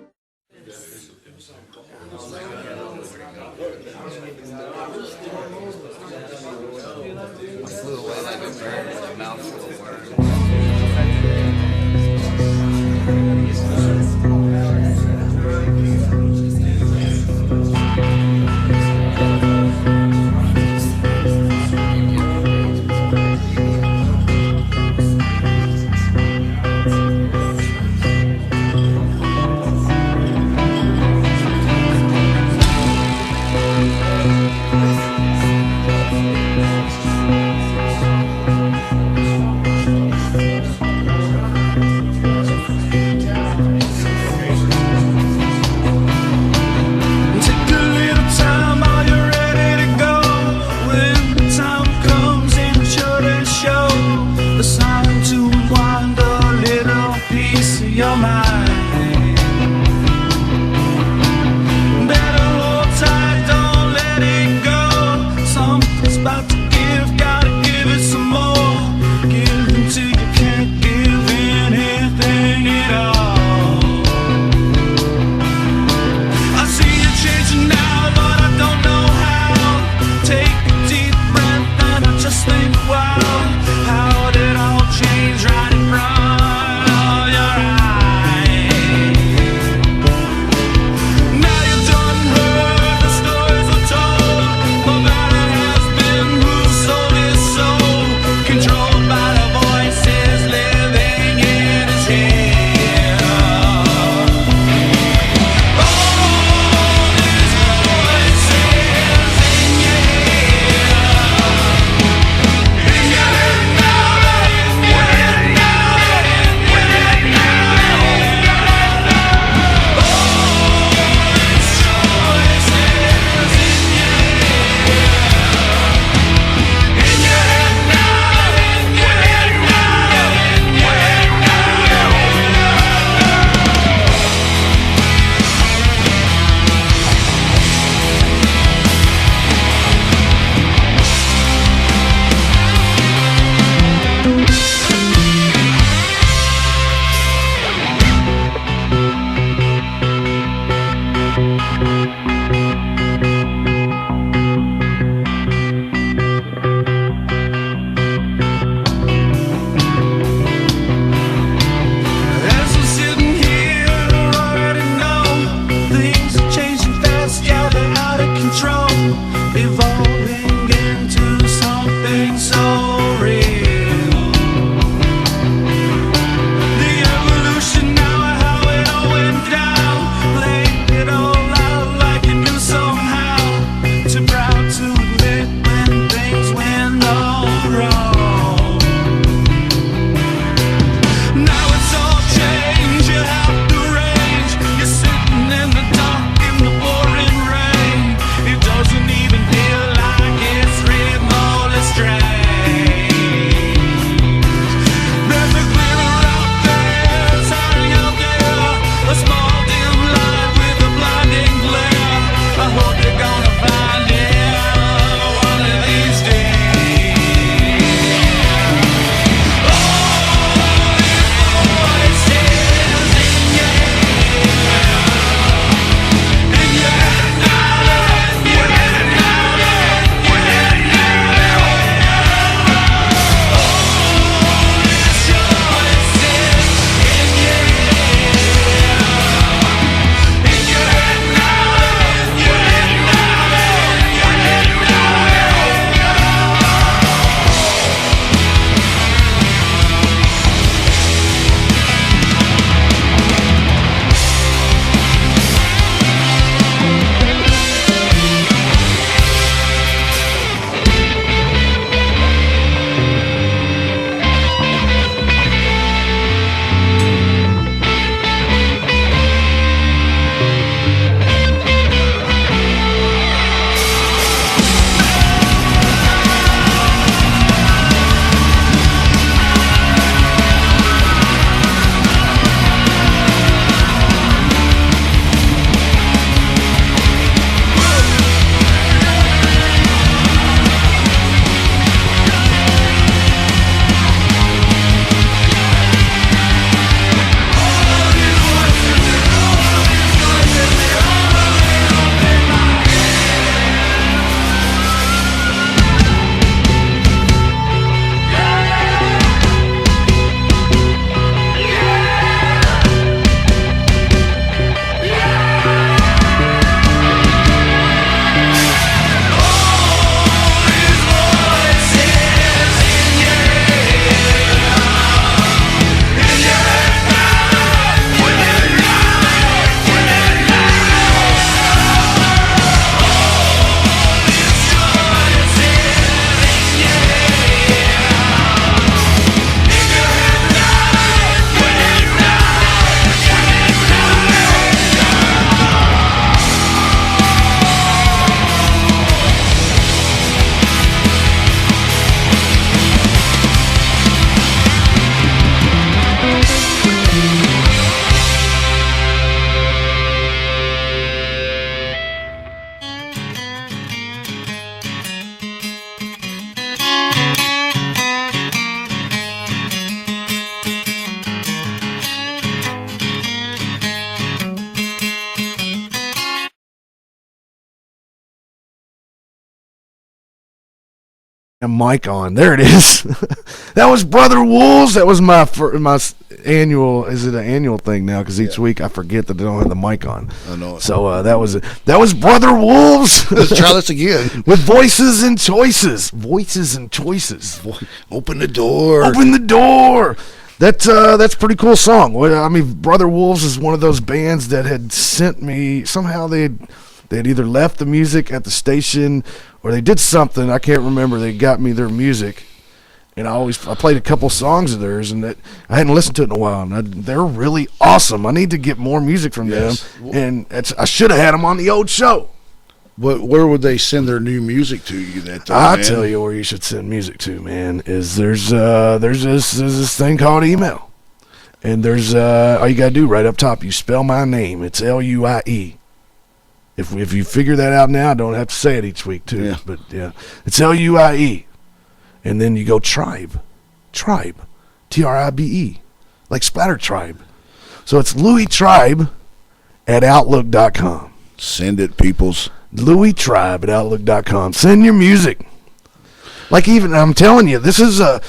mic on. There it is. That was Brother Wolves. That was my annual. Is it an annual thing now? Because each week I forget that I don't have the mic on. I know it. So that was Brother Wolves. Let's try this again. With voices and choices. Voices and choices. Open the door. Open the door. That's a pretty cool song. I mean, Brother Wolves is one of those bands that had sent me. Somehow they'd either left the music at the station or they did something. I can't remember. They got me their music, and I played a couple songs of theirs, and that I hadn't listened to it in a while. And they're really awesome. I need to get more music from them, and I should have had them on the old show. But where would they send their new music to you? I'll tell you where you should send music to, man. Is there's this thing called email, and there's all you gotta do right up top. You spell my name. It's LUIE. If you figure that out now, I don't have to say it each week too. Yeah. But yeah, it's LUIE, and then you go tribe, TRIBE, like SplatterTribe. So it's LouisTribe at Outlook.com. Send it, peoples. LouisTribe at Outlook.com. Send your music. Like even I'm telling you, this is a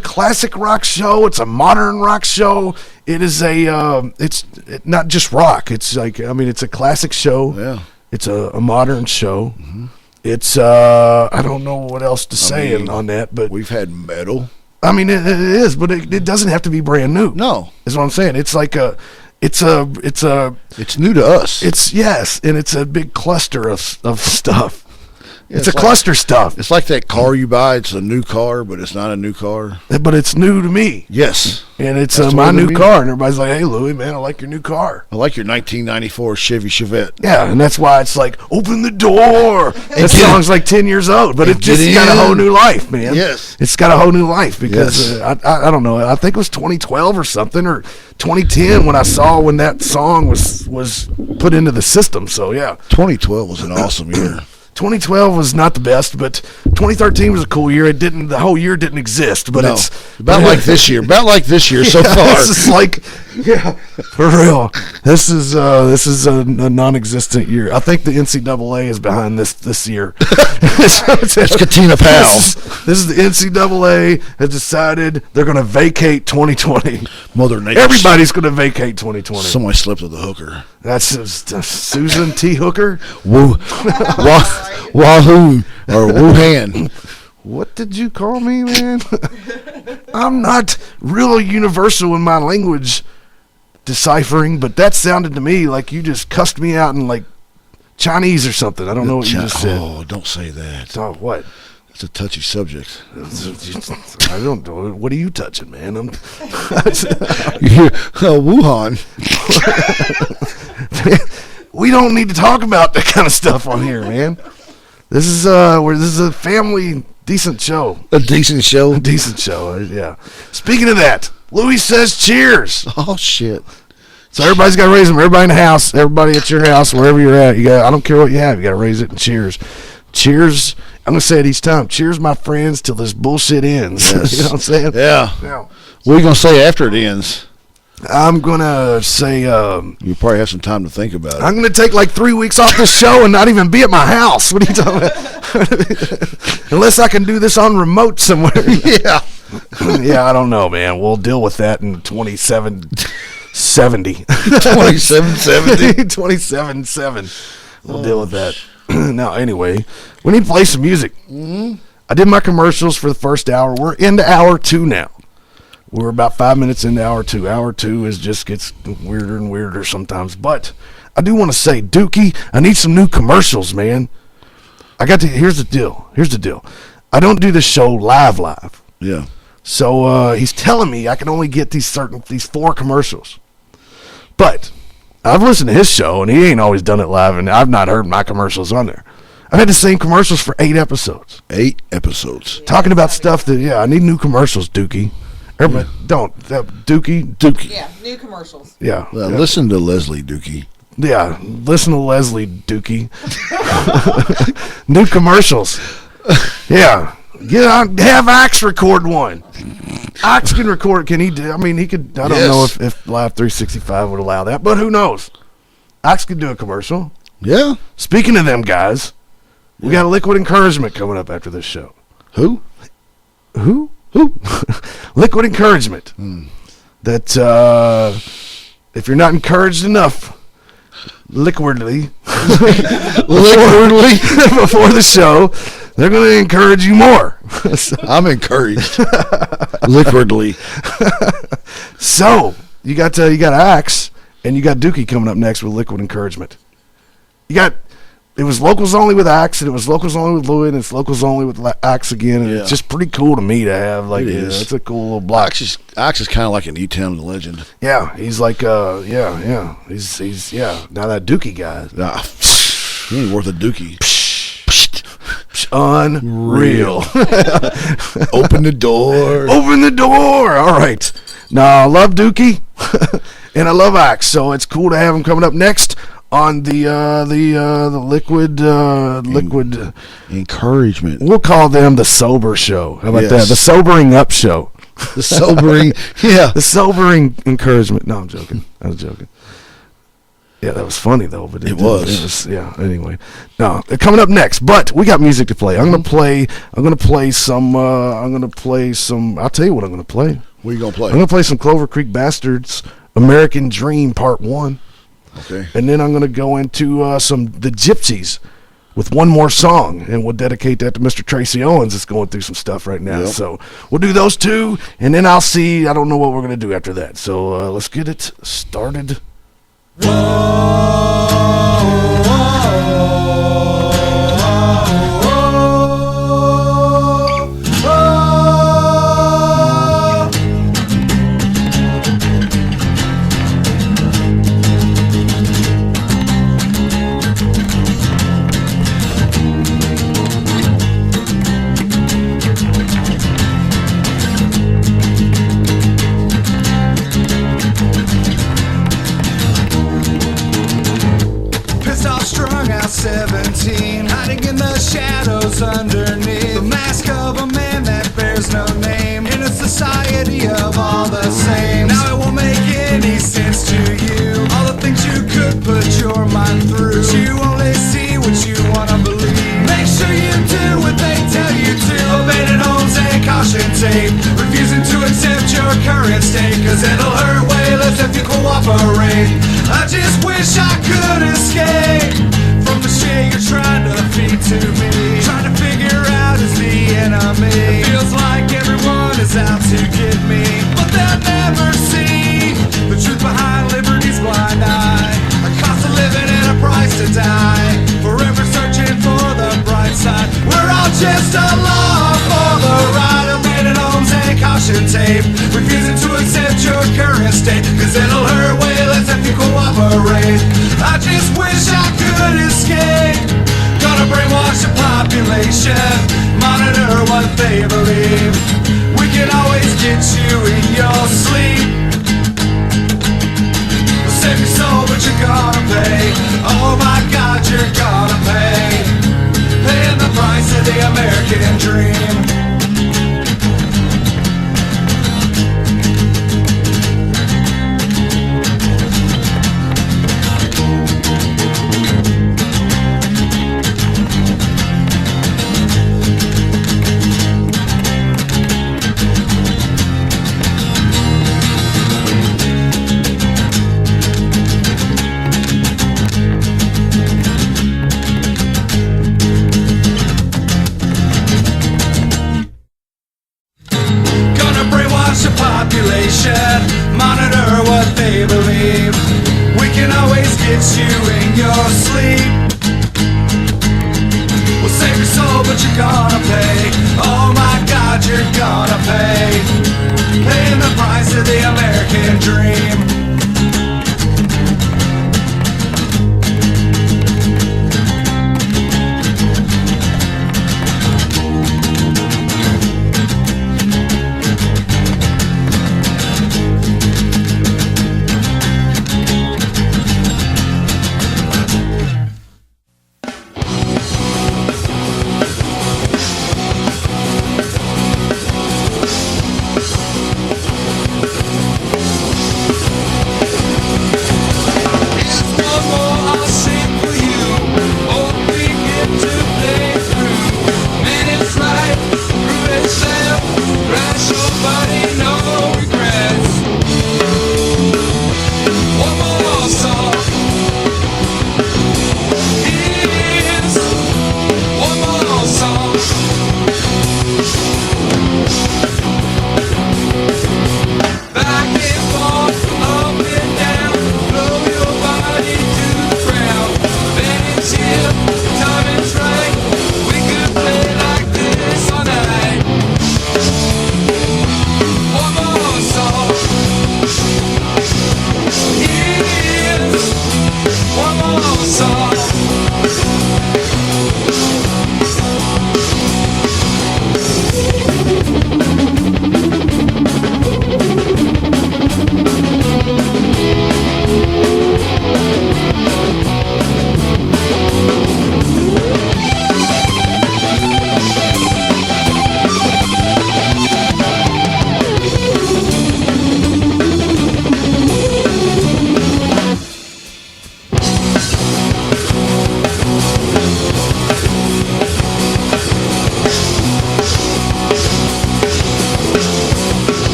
classic rock show. It's a modern rock show. It is it's not just rock. It's like it's a classic show. Yeah. It's a modern show. Mm-hmm. It's I don't know what else to say on that, but we've had metal. I mean it is, but it doesn't have to be brand new. No, is what I'm saying. It's like it's new to us. And it's a big cluster of stuff. Yeah, it's a cluster stuff. It's like that car you buy. It's a new car, but it's not a new car. But it's new to me. Yes. And it's my new car. And everybody's like, hey, Louis, man, I like your new car. I like your 1994 Chevy Chevette. Yeah, and that's why it's like, open the door. That song's like 10 years old, but it just got a whole new life, man. Yes. It's got a whole new life because I don't know. I think it was 2012 or something, or 2010 when I saw when that song was put into the system. So, yeah. 2012 was an awesome year. 2012 was not the best, but 2013 was a cool year. The whole year didn't exist, but it's about like this year. About like this year so far. This is like, for real. This is a non-existent year. I think the NCAA is behind this year. It's Katina Powell. This is the NCAA has decided they're going to vacate 2020. Mother Nature. Everybody's going to vacate 2020. Somebody slept with a hooker. That's Susan T. Hooker. Wahoo or Wuhan. What did you call me, man? I'm not real universal in my language deciphering, but that sounded to me like you just cussed me out in like Chinese or something. I don't know what you just said. Oh, don't say that. Oh, what? It's a touchy subject. I don't know. What are you touching, man? Wuhan. We don't need to talk about that kind of stuff on here, man. This is a family decent show. A decent show. Yeah. Speaking of that, Louis says cheers. Oh shit. So everybody's got to raise them. Everybody in the house, everybody at your house, wherever you're at, I don't care what you have, you got to raise it and cheers. Cheers. I'm gonna say it each time. Cheers, my friends, till this bullshit ends. Yes. You know what I'm saying? Yeah. What are you gonna say after it ends? I'm gonna say you probably have some time to think about it. I'm gonna take like 3 weeks off this show and not even be at my house. What are you talking about? Unless I can do this on remote somewhere. Yeah. Yeah, I don't know, man. We'll deal with that in 2770. 2770. 2770. We'll deal with that. Now, anyway, we need to play some music. Mm-hmm. I did my commercials for the first hour. We're into hour 2 now. We're about 5 minutes into hour 2. Hour 2 just gets weirder and weirder sometimes. But I do want to say, Dookie, I need some new commercials, man. Here's the deal. I don't do this show live. Yeah. So he's telling me I can only get these 4 commercials. But I've listened to his show, and he ain't always done it live, and I've not heard my commercials on there. I've had the same commercials for 8 episodes. 8 episodes. Talking about stuff that, I need new commercials, Dookie. Everybody, Dookie. Yeah, new commercials. Yeah. Well, listen to Leslie Dookie. Yeah, listen to Leslie Dookie. New commercials. Yeah. Have Axe record one. Axe can record. Can he do? I mean, he could. I don't know if Live 365 would allow that, but who knows? Axe could do a commercial. Yeah. Speaking of them guys, we got a Liquid Encouragement coming up after this show. Who? Who? Liquid Encouragement. That if you're not encouraged enough, liquidly before the show, they're going to encourage you more. I'm encouraged. Liquidly. So you got Axe and you got Dookie coming up next with Liquid Encouragement. It was locals only with Axe, and it was locals only with Louis, and it's locals only with Axe again, and it's just pretty cool to me to have. Like, it's a cool little block. Axe is kind of like an E-Town legend. Yeah, he's like, He's now that Dookie guy. He ain't worth a Dookie. Unreal. Open the door. Open the door. All right. Now, I love Dookie, and I love Axe, so it's cool to have him coming up next on the liquid encouragement. We'll call them the sober show. How about that? The sobering up show. The sobering, yeah. The sobering encouragement. No, I'm joking. I was joking. Yeah, that was funny though. But it was. Yeah. Anyway, no, coming up next. But we got music to play. I'm gonna play some. I'll tell you what I'm gonna play. What are you gonna play? I'm gonna play some Clover Creek Bastards, American Dream Part 1. Okay. And then I'm going to go into the Gypsies with one more song, and we'll dedicate that to Mr. Tracy Owens. That's going through some stuff right now. Yep. So we'll do those two, and then I'll see. I don't know what we're going to do after that. So let's get it started. Underneath the mask of a man that bears no name in a society of all the same. Now it won't make any sense to you, all the things you could put your mind through, but you only see what you want to believe. Make sure you do what they tell you to. Abandoned homes and caution tape, refusing to accept your current state, cause it'll hurt way less if you cooperate. I just wish I could escape from the shit you're trying to feed to me. Trying to figure out who's the enemy. It feels like everyone is out to get me, but they'll never see the truth behind liberty's blind eye. A cost of living and a price to die. Forever searching for the bright side. We're all just along for the ride. Abandoned homes and caution tape, refusing to accept your current state, cause it'll hurt way less if you cooperate. I just wish I could escape. Gonna brainwash the population, monitor what they believe. We can always get you in your sleep. We'll save your soul, but you're gonna pay. Oh my God, you're gonna pay. Paying the price of the American dream. Monitor what they believe. We can always get you in your sleep. We'll save your soul, but you're gonna pay. Oh my God, you're gonna pay. Paying the price of the American dream.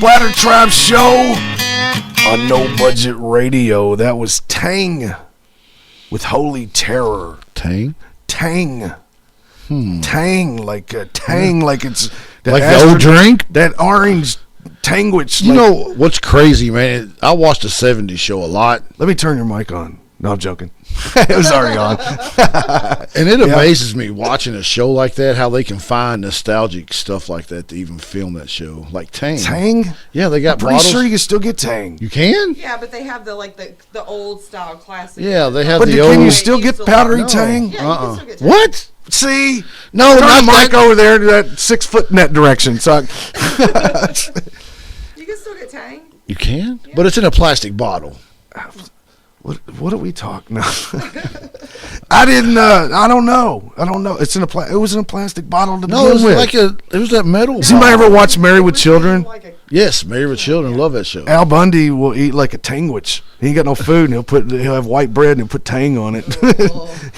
SplatterTribe show on No Budget Radio. That was Tang with Holy Terror. Tang? Tang. Tang, like tang, like it's like the old drink? That orange Tangwich. You know what's crazy, man? I watched the 70s show a lot. Let me turn your mic on. No, I'm joking. It was already on. And it amazes me watching a show like that, how they can find nostalgic stuff like that to even film that show. Like Tang. Tang? Yeah, they got I'm pretty bottles. sure you can still get Tang. You can? Yeah, but they have the old style classic. Yeah, they have But the can old. you still get powdery No. Tang? Yeah, you can still get Tang. What? See? No, Turn not the mic that. over there to that 6 foot in that direction. So You can still get Tang. You can? Yeah. But it's in a plastic bottle. What are we talking now? I didn't. I don't know. It's in a. It was in a plastic bottle to No, it begin was with. it was that metal. Does anybody ever watch Married with Children? Yes, Married with Children. Love that show. Al Bundy will eat like a Tangwich. He ain't got no food, and he'll have white bread and he'll put Tang on it.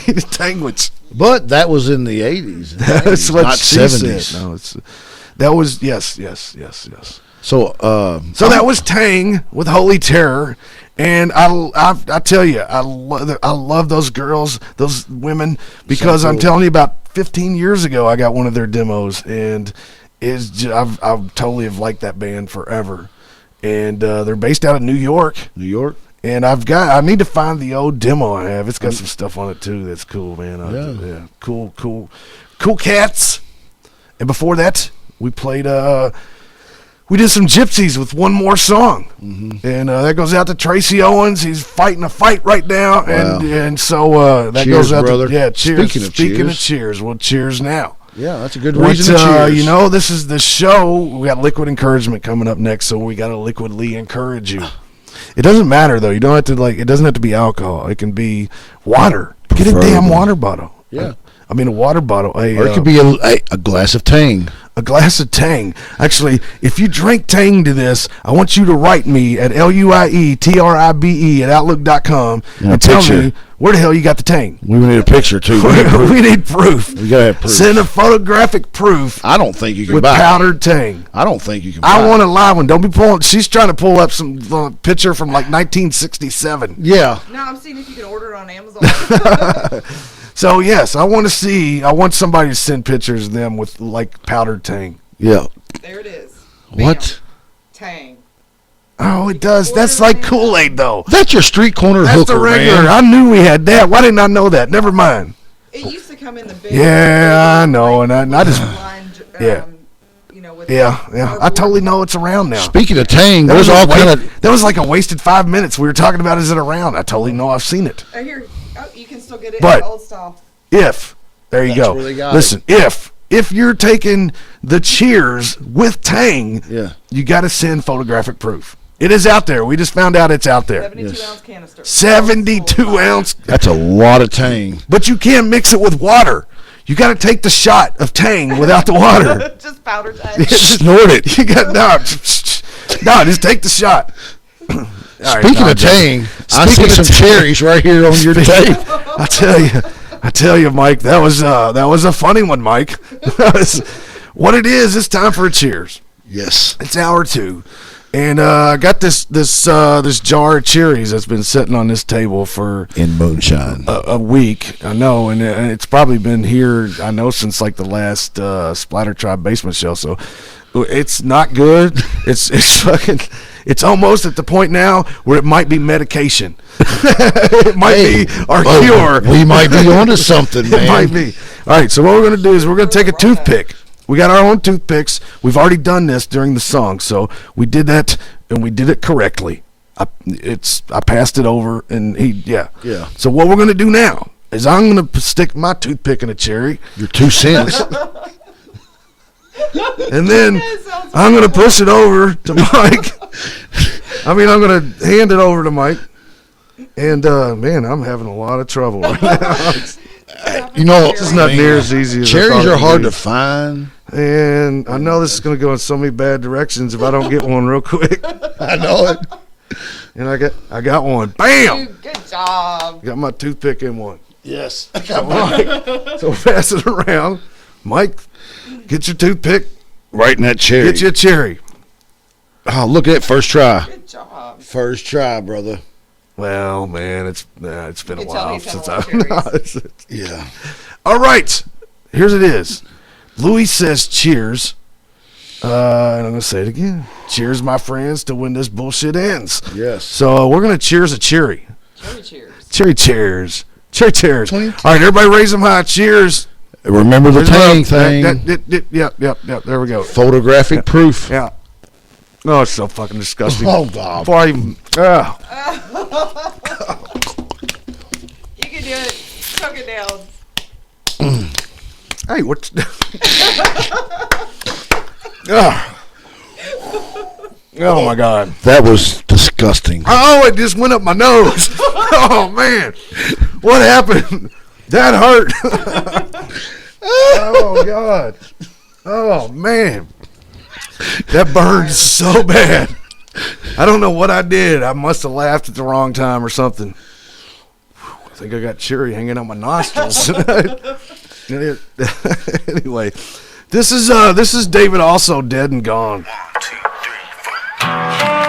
Eat a Tangwich. But that was in the 80s. That's what not she 70s. said. No, that was yes. So that was Tang with Holy Terror, and I tell you, I love those girls, those women, because I'm telling you, about 15 years ago, I got one of their demos, and I've totally have liked that band forever, and they're based out of New York. And I need to find the old demo I have. It's got some stuff on it too. That's cool, man. Yeah. Cool cats. And before that, we played. We did some Gypsies with One More Song, and that goes out to Tracy Owens. He's fighting a fight right now, and so that Cheers, goes out brother. to cheers. Speaking of cheers, well, cheers now. Yeah, that's a good reason to cheers. You know, this is the show. We got liquid encouragement coming up next, so we got to liquidly encourage you. It doesn't matter though. You don't have to it doesn't have to be alcohol. It can be water. Get a damn water bottle. Yeah. I mean a water bottle. Or it could be a glass of Tang. A glass of Tang. Actually, if you drink Tang to this, I want you to write me at luietribe@outlook.com and tell me where the hell you got the Tang. We need a picture too. We need proof. We gotta have proof. Send a photographic proof. I don't think you can with buy powdered Tang. I don't think you can. I want a live one. Don't be pulling. She's trying to pull up some picture from like 1967. Yeah. No, I'm seeing if you can order it on Amazon. So yes, I want somebody to send pictures of them with like powdered Tang. Yeah. There it is. What? Tang. Oh, it does. That's like Kool-Aid though. That's your street corner That's hooker, the regular. man. I knew we had that. Why didn't I know that? Never mind. It used to come in the big. Yeah, I know, and I just yeah. With Yeah. I totally know it's around now. Speaking of Tang, that was like a wasted 5 minutes. We were talking about, is it around? I totally know I've seen it. Here, you can still get it But in old style. There you go. Listen, if you're taking the Cheers with Tang, you got to send photographic proof. It is out there. We just found out it's out there. 72-ounce canister. 72 ounce. That's a lot of Tang. But you can't mix it with water. You got to take the shot of Tang without the water. Just powder Tang. Snort it. You got no. Just take the shot. Speaking of Tang, I see some cherries right here on your tape. I tell you, Mike, that was a funny one, Mike. What it is, it's time for a cheers. Yes. It's hour 2. And I got this jar of cherries that's been sitting on this table for in moonshine a week. I know, and it's probably been here. I know since like the last SplatterTribe basement show. So it's not good. It's fucking. It's almost at the point now where it might be medication. It might be our cure. We might be onto something, man. It might be. All right. So what we're gonna do is we're gonna take a toothpick. We got our own toothpicks. We've already done this during the song, so we did that and we did it correctly. I passed it over, and yeah. So what we're gonna do now is I'm gonna stick my toothpick in a cherry. Your 2 cents. And then I'm gonna push it over to Mike. I'm gonna hand it over to Mike. And man, I'm having a lot of trouble right now. It's just not near as easy as cherries are hard to find. And I know this is going to go in so many bad directions if I don't get one real quick. I know it. And I got one. Bam! Good job. Got my toothpick in one. Yes. So pass it around. Mike, get your toothpick. Right in that cherry. Get you a cherry. Oh, look at it. First try. Good job. First try, brother. Well, man, it's been a You can tell while he's had since a lot of cherries. Yeah. All right, here's it is. Louis says cheers. And I'm going to say it again. Cheers, my friends, to when this bullshit ends. Yes. So we're going to cheers a cherry. Cherry cheers. Cherry cheers. Cherry cheers. All right, everybody raise them high. Cheers. Remember the tang thing. Yep. There we go. Photographic proof. Yeah. Oh, it's so fucking disgusting. Oh, Bob. Before I even... You can do it. Choke it down. Hey, what's... Oh, my God. That was disgusting. Oh, it just went up my nose. Oh, man. What happened? That hurt. Oh, God. Oh, man. That burns so bad. I don't know what I did. I must have laughed at the wrong time or something. I think I got cherry hanging out my nostrils. Anyway, this is David also dead and gone. 1, 2, 3, 4.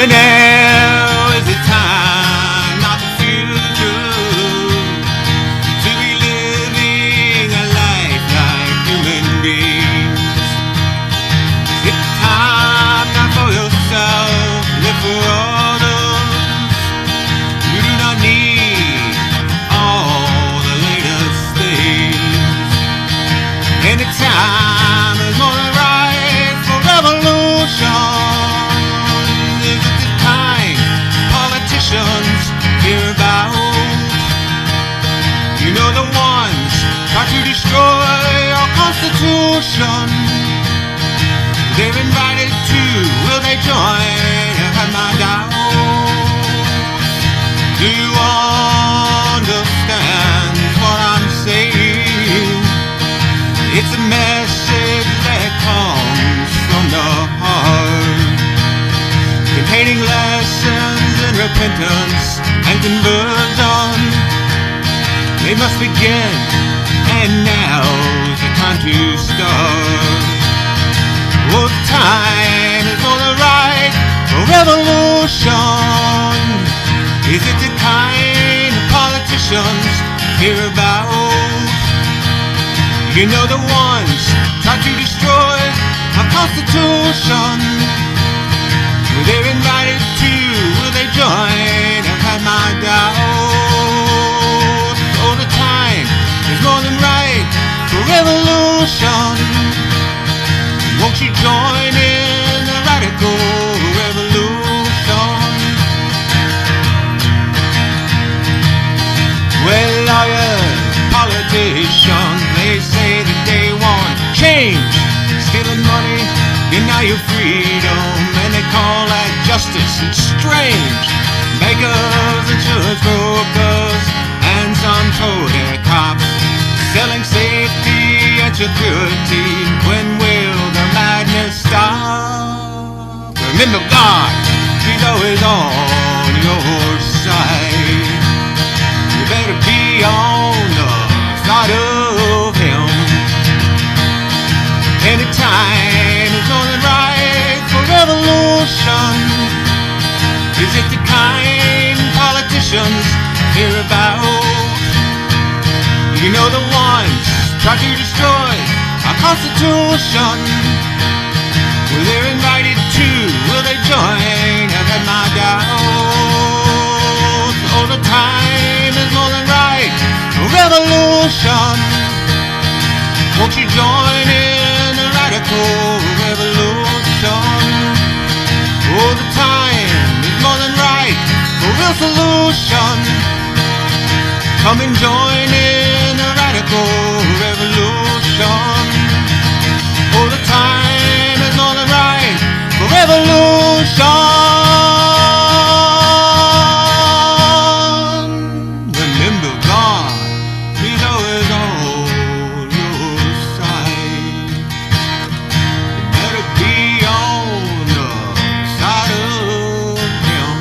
And now is the time, not the future, to be living a life like human beings. It's time not for yourself, live for others. You do not need all the latest things. And the time is more than right for revolution. Is it the time politicians hear about? You know the ones try to destroy our Constitution. They're invited to, will they join? I have my doubts. Do you understand what I'm saying? It's a message that comes from the heart, containing lessons in repentance and conversion. They must begin, and now's the time to start. Oh, time is all right for revolution. Is it the kind of politicians hear about? You know the ones try to destroy our Constitution. Well, they're invited to, will they join? I've had my doubts. Oh, the time is more than right for revolution. Won't you join in the radical revolution? Well, lawyers, politicians, they say that they want change, stealing money, deny your freedom, and they call that justice. It's strange. Beggars, insurance brokers, and some toady cops selling safety and security. When will the madness stop? Remember God, He's always on your side. You better be on the side of Him. Any time is on the right for revolution. Is it the kind politicians hear about? You know the ones try to destroy our Constitution. Well, they're invited to, will they join? I've had my doubts. Oh, the time is more than right for revolution. Won't you join in the radical revolution? Oh, the time is more than right for real solution. Come and join in the radical revolution. Oh, the time is more than right for revolution. Remember God, He's always on your side. You better be on the side of Him.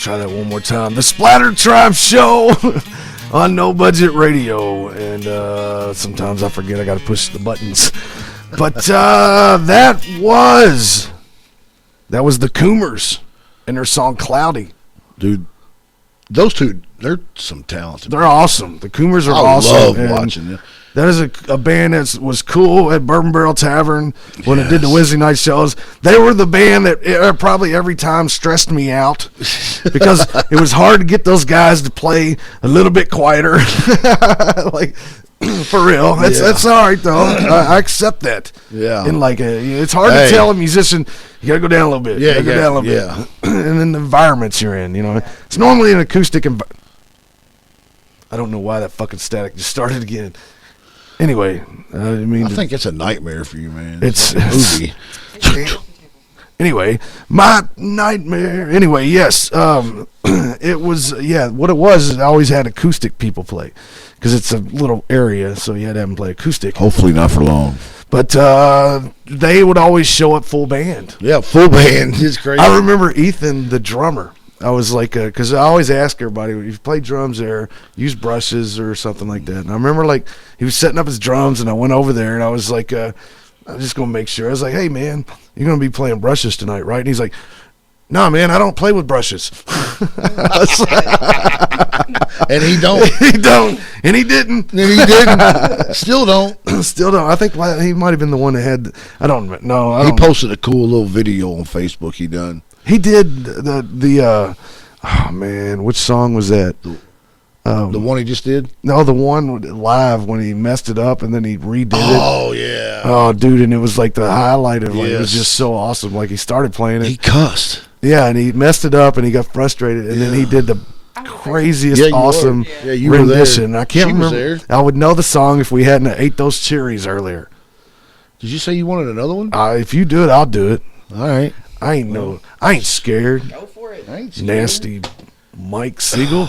try that one more time. The SplatterTribe Show on No Budget Radio. And sometimes I forget I got to push the buttons. But that was the Coomers and their song Cloudy. Dude, those two, they're some talented. They're awesome. The Coomers are awesome. I love watching them. That is a band that was cool at Bourbon Barrel Tavern when it did the Wednesday night shows. They were the band that probably every time stressed me out because it was hard to get those guys to play a little bit quieter. Like, for real. That's all right, though. I accept that. Yeah. And it's hard to tell a musician, you got to go down a little bit. Yeah, go down a little bit. And then the environments you're in, It's normally an acoustic environment. I don't know why that fucking static just started again. Anyway, I think it's a nightmare for you, man. It's a movie. Anyway, my nightmare. Anyway, yes, it was. Yeah, what it was is I always had acoustic people play because it's a little area, so you had to have them play acoustic. Hopefully not for long. But they would always show up full band. Yeah, full band is crazy. I remember Ethan, the drummer. I was like, because I always ask everybody, if you play drums there, use brushes or something like that. And I remember, he was setting up his drums, and I went over there, and I was like, I'm just going to make sure. I was like, hey, man, you're going to be playing brushes tonight, right? And he's like, no, man, I don't play with brushes. And he don't. He don't. And he didn't. And he didn't. Still don't. Still don't. I think he might have been the one that had, I don't know. He posted a cool little video on Facebook he done. He did the oh man, which song was that? The one he just did? No, the one live when he messed it up and then he redid it. Oh yeah. Oh dude, and it was like the highlight of it was just so awesome. Like he started playing it. He cussed. Yeah, and he messed it up and he got frustrated and then he did the craziest awesome rendition. I can't remember. I would know the song if we hadn't ate those cherries earlier. Did you say you wanted another one? If you do it, I'll do it. All right. I ain't scared. Go for it. Nasty Mike Seigle.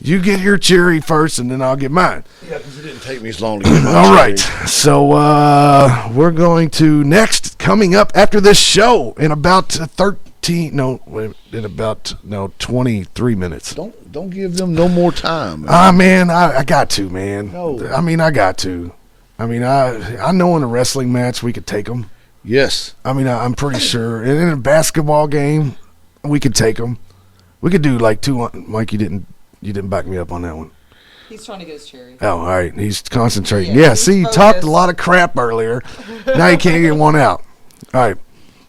You get your cherry first, and then I'll get mine. Yeah, because it didn't take me as long to get mine. All right. So we're going to next, coming up after this show in about 23 minutes. Don't give them no more time. Man, I got to, man. No. I got to. I know in a wrestling match we could take them. Yes. I'm pretty sure. And in a basketball game, we could take them. We could do like 2. Mike, you didn't back me up on that one. He's trying to get his cherry. Oh, all right. He's concentrating. Yeah, see, you talked a lot of crap earlier. Now you can't get one out. All right.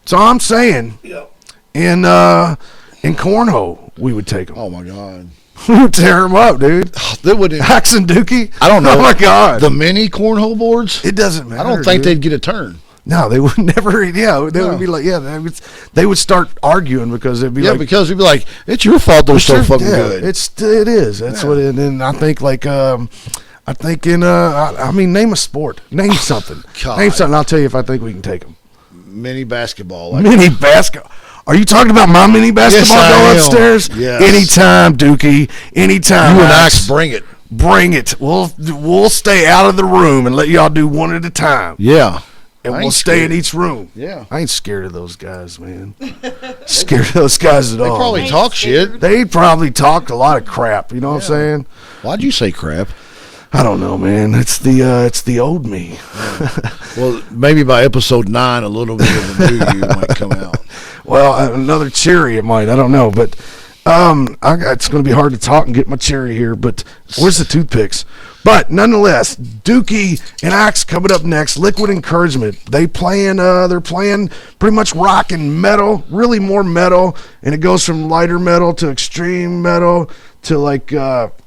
So I'm saying in cornhole, we would take them. Oh, my God. We would tear them up, dude. They would. Hacks and Dookie. I don't know. Oh, my God. The mini cornhole boards? It doesn't matter. I don't think they'd get a turn. No, they would never. Yeah, they would be like, they would start arguing because it'd be like, because it'd be like, it's your fault they're so fucking good. It is. That's what it. And I think name a sport, name something, name something. I'll tell you if I think we can take them. Mini basketball, mini basketball. Are you talking about my mini basketball go upstairs? Yes. Anytime, Dookie. Anytime. You and Axe, bring it. Bring it. We'll stay out of the room and let y'all do one at a time. Yeah. And we'll stay in each room. Yeah. I ain't scared of those guys, man. Scared of those guys at all. They probably talk shit. They probably talk a lot of crap. You know what I'm saying? Why'd you say crap? I don't know, man. It's the old me. Well, maybe by episode 9, a little bit of the new you might come out. Well, another cherry it might. I don't know, but it's going to be hard to talk and get my cherry here. But where's the toothpicks? But nonetheless, Dookie and Axe coming up next. Liquid Encouragement. They're playing pretty much rock and metal, really more metal, and it goes from lighter metal to extreme metal to like just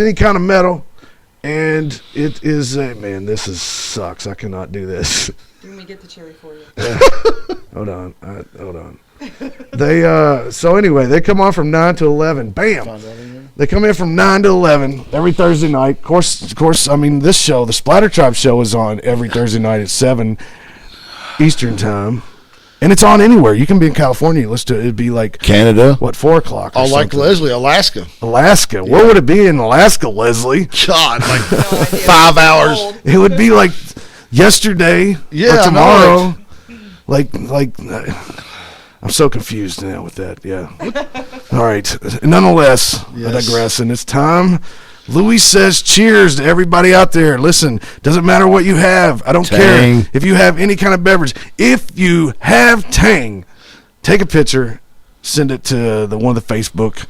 any kind of metal. And it is man, this sucks. I cannot do this. Let me get the cherry for you. Hold on. So anyway, they come on from 9 to 11. Bam. They come in from 9 to 11 every Thursday night. Of course, this show, the SplatterTribe show, is on every Thursday night at 7 Eastern time. And it's on anywhere. You can be in California. Listen to it. It'd be like Canada. 4 o'clock? Oh, like Leslie, Alaska. Alaska. Yeah. Where would it be in Alaska, Leslie? God, like 5 hours. It would be like yesterday or tomorrow. Like I'm so confused now with that. Yeah. All right. Nonetheless, I digress, and it's time. Louis says cheers to everybody out there. Listen, doesn't matter what you have. I don't care if you have any kind of beverage. If you have Tang, take a picture, send it to one of the Facebook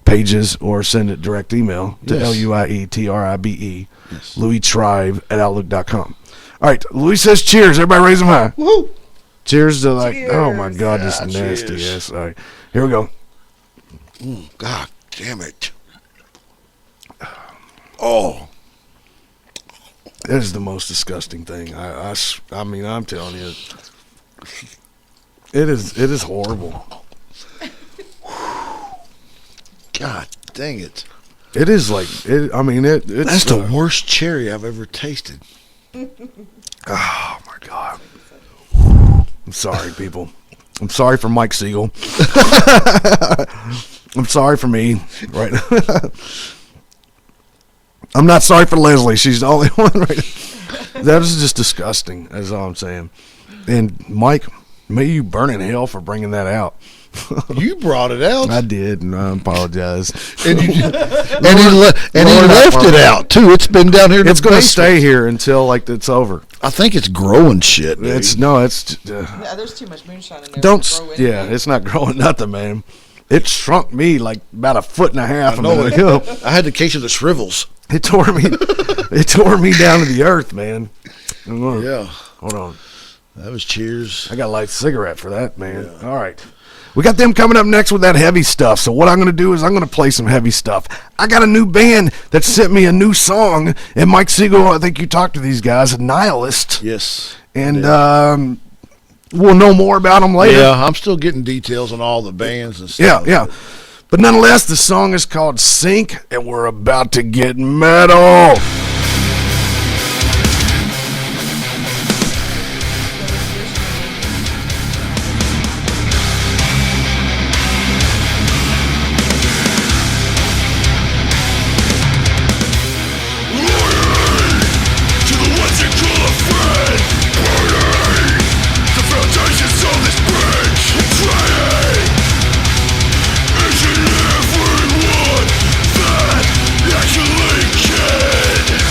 pages, or send it direct email to LuieTribe, LouisTribe@outlook.com. All right, Louis says cheers. Everybody raise them high. Woo! Cheers to oh my God, this is nasty. Cheers. Yes. All right, here we go. God damn it. Oh. That is the most disgusting thing. I mean, I'm telling you. It is horrible. God dang it. It is like it's that's the worst cherry I've ever tasted. Oh my God. I'm sorry, people. I'm sorry for Mike Seigle. I'm sorry for me. Right. I'm not sorry for Leslie. She's the only one. Right. That was just disgusting. That's all I'm saying. And Mike, may you burn in hell for bringing that out. You brought it out. I did, and I apologize. And he left it out too. It's been down here. It's going to stay here until it's over. I think it's growing shit. Dude. It's yeah. There's too much moonshine in there. It's not growing nothing, man. It shrunk me like about 1.5 feet a minute ago. I had the case of the shrivels. It tore me. It tore me down to the earth, man. Yeah. Hold on. That was cheers. I got a light cigarette for that, man. Yeah. All right. We got them coming up next with that heavy stuff. So what I'm going to do is I'm going to play some heavy stuff. I got a new band that sent me a new song. And Mike Seigle, I think you talked to these guys, Nihilist. Yes. And we'll know more about them later. Yeah, I'm still getting details on all the bands and stuff. Yeah. But nonetheless, the song is called Sink, and we're about to get metal. Actually can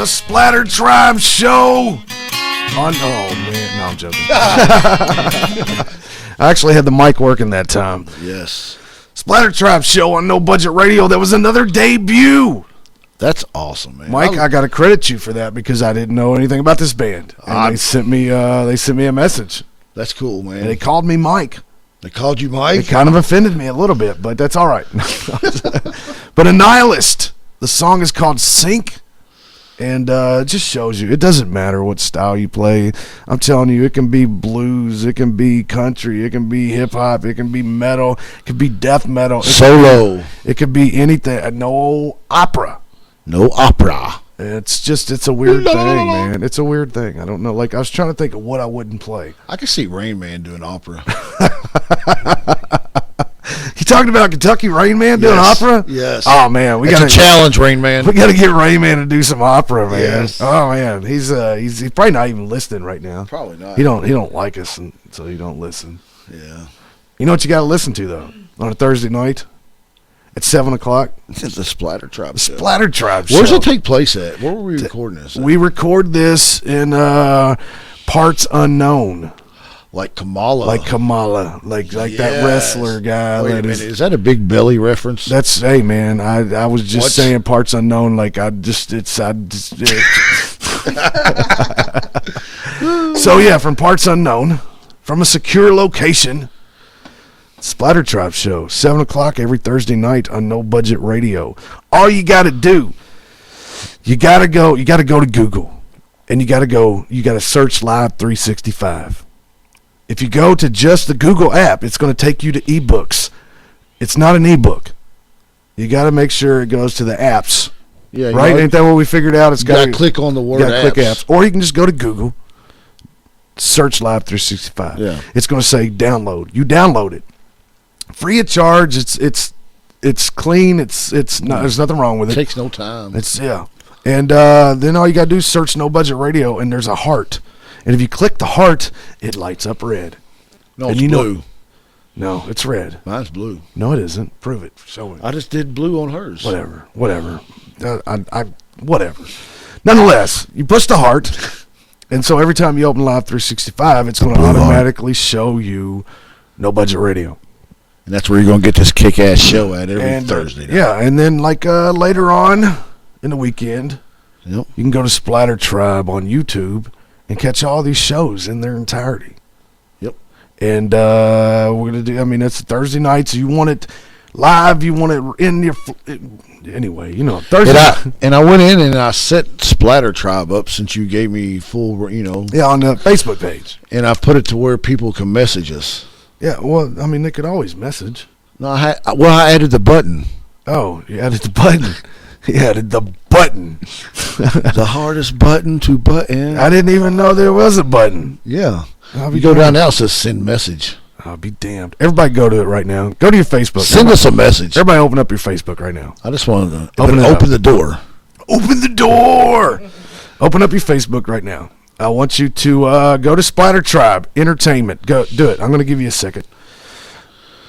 SplatterTribe show. Oh man, no, I'm joking. I actually had the mic working that time. Yes. SplatterTribe show on No Budget Radio. That was another debut. That's awesome, man. Mike, I got to credit you for that because I didn't know anything about this band. And they sent me a message. That's cool, man. And they called me Mike. They called you Mike? It kind of offended me a little bit, but that's all right. But a Nihilist. The song is called Sink. And it just shows you, it doesn't matter what style you play. I'm telling you, it can be blues, it can be country, it can be hip-hop, it can be metal, it can be death metal. Solo. It could be anything. No opera. No opera. It's a weird thing, man. It's a weird thing. I don't know. Like, I was trying to think of what I wouldn't play. I could see Rain Man doing opera. You talking about Kentucky Rain Man doing opera? Yes. Oh man, we got to challenge Rain Man. We got to get Rain Man to do some opera, man. Yes. Oh man, he's probably not even listening right now. Probably not. He don't like us, and so he don't listen. Yeah. You know what you got to listen to though on a Thursday night at 7:00. It's the SplatterTribe show. SplatterTribe show. Where's it take place at? Where were we recording this at? We record this in Parts Unknown. Like Kamala. Like that wrestler guy. Wait a minute, is that a Big Belly reference? Hey man, I was just saying Parts Unknown. Like So yeah, from Parts Unknown, from a secure location, SplatterTribe show, 7:00 every Thursday night on No Budget Radio. All you got to do, you got to go to Google, and you got to search Live 365. If you go to just the Google app, it's going to take you to ebooks. It's not an ebook. You got to make sure it goes to the apps. Yeah, right? Ain't that what we figured out? It's got to click on the word apps. Click apps. Or you can just go to Google, search Live 365. Yeah. It's going to say download. You download it. Free of charge. It's clean. It's not, there's nothing wrong with it. Takes no time. And then all you got to do is search No Budget Radio, and there's a heart. And if you click the heart, it lights up red. No, it's blue. No, it's red. Mine's blue. No, it isn't. Prove it. Show me. I just did blue on hers. Whatever. Whatever. Nonetheless, you push the heart, and so every time you open Live 365, it's going to automatically show you No Budget Radio. And that's where you're going to get this kick-ass show at every Thursday night. Yeah, and then later on in the weekend, you can go to SplatterTribe on YouTube and catch all these shows in their entirety. Yep. And we're going to do, it's Thursday nights. You want it live, you want it in your, anyway, Thursday. And I went in and I set SplatterTribe up since you gave me full, Yeah, on the Facebook page. And I put it to where people can message us. Yeah, well, they could always message. No, I added the button. Oh, you added the button. He added the button. The hardest button to button. I didn't even know there was a button. Yeah. You go down now, it says send message. I'll be damned. Everybody go to it right now. Go to your Facebook. Send us a message. Everybody open up your Facebook right now. I just wanted to open the door. Open the door. Open up your Facebook right now. I want you to go to SplatterTribe Entertainment. Go do it. I'm going to give you a second.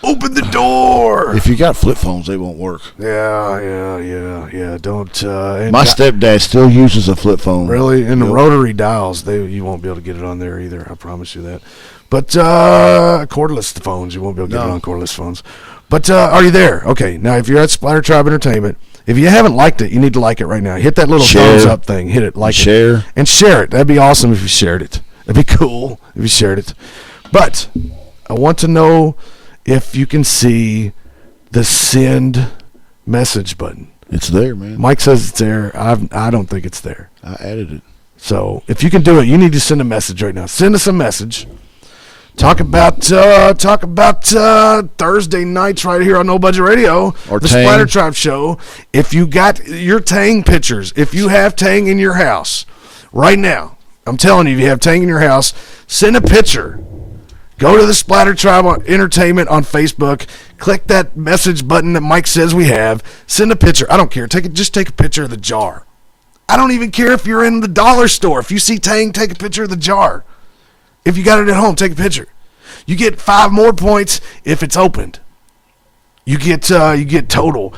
Open the door. If you got flip phones, they won't work. Yeah. Don't. My stepdad still uses a flip phone. Really? And the rotary dials, you won't be able to get it on there either. I promise you that. But cordless phones, you won't be able to get it on cordless phones. But are you there? Okay. Now, if you're at SplatterTribe Entertainment, if you haven't liked it, you need to like it right now. Hit that little thumbs up thing. Hit it. Share. And share it. That'd be awesome if you shared it. That'd be cool if you shared it. But I want to know if you can see the send message button. It's there, man. Mike says it's there. I don't think it's there. I added it. So if you can do it, you need to send a message right now. Send us a message. Talk about Thursday nights right here on No Budget Radio, or the Tang. SplatterTribe show. If you got your Tang pictures, if you have Tang in your house right now, I'm telling you, if you have Tang in your house, send a picture. Go to the SplatterTribe Entertainment on Facebook. Click that message button that Mike says we have. Send a picture. I don't care. Just take a picture of the jar. I don't even care if you're in the dollar store. If you see Tang, take a picture of the jar. If you got it at home, take a picture. You get 5 more points if it's opened. You get total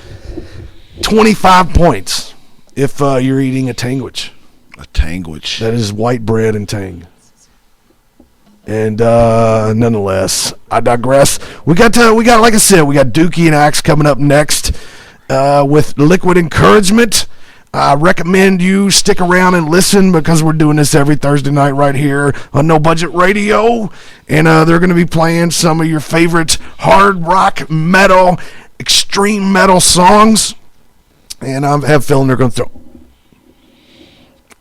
25 points if you're eating a Tangwich. A tangwich. That is white bread and tang. And nonetheless, I digress. We got like I said, we got Dookie and Axe coming up next with Liquid Encouragement. I recommend you stick around and listen because we're doing this every Thursday night right here on No Budget Radio. And they're going to be playing some of your favorite hard rock, metal, extreme metal songs. And I have a feeling they're going to throw...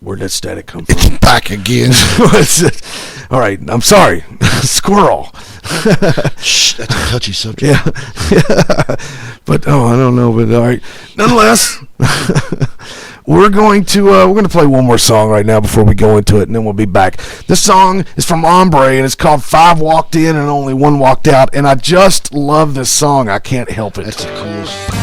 Where'd that static come from? It's back again. All right, I'm sorry. Squirrel. Shh, that's a touchy subject. Yeah. But I don't know. But all right. Nonetheless, we're going to play one more song right now before we go into it, and then we'll be back. This song is from Ombre, and it's called 5 Walked In and Only 1 Walked Out. And I just love this song. I can't help it. That's a cool song.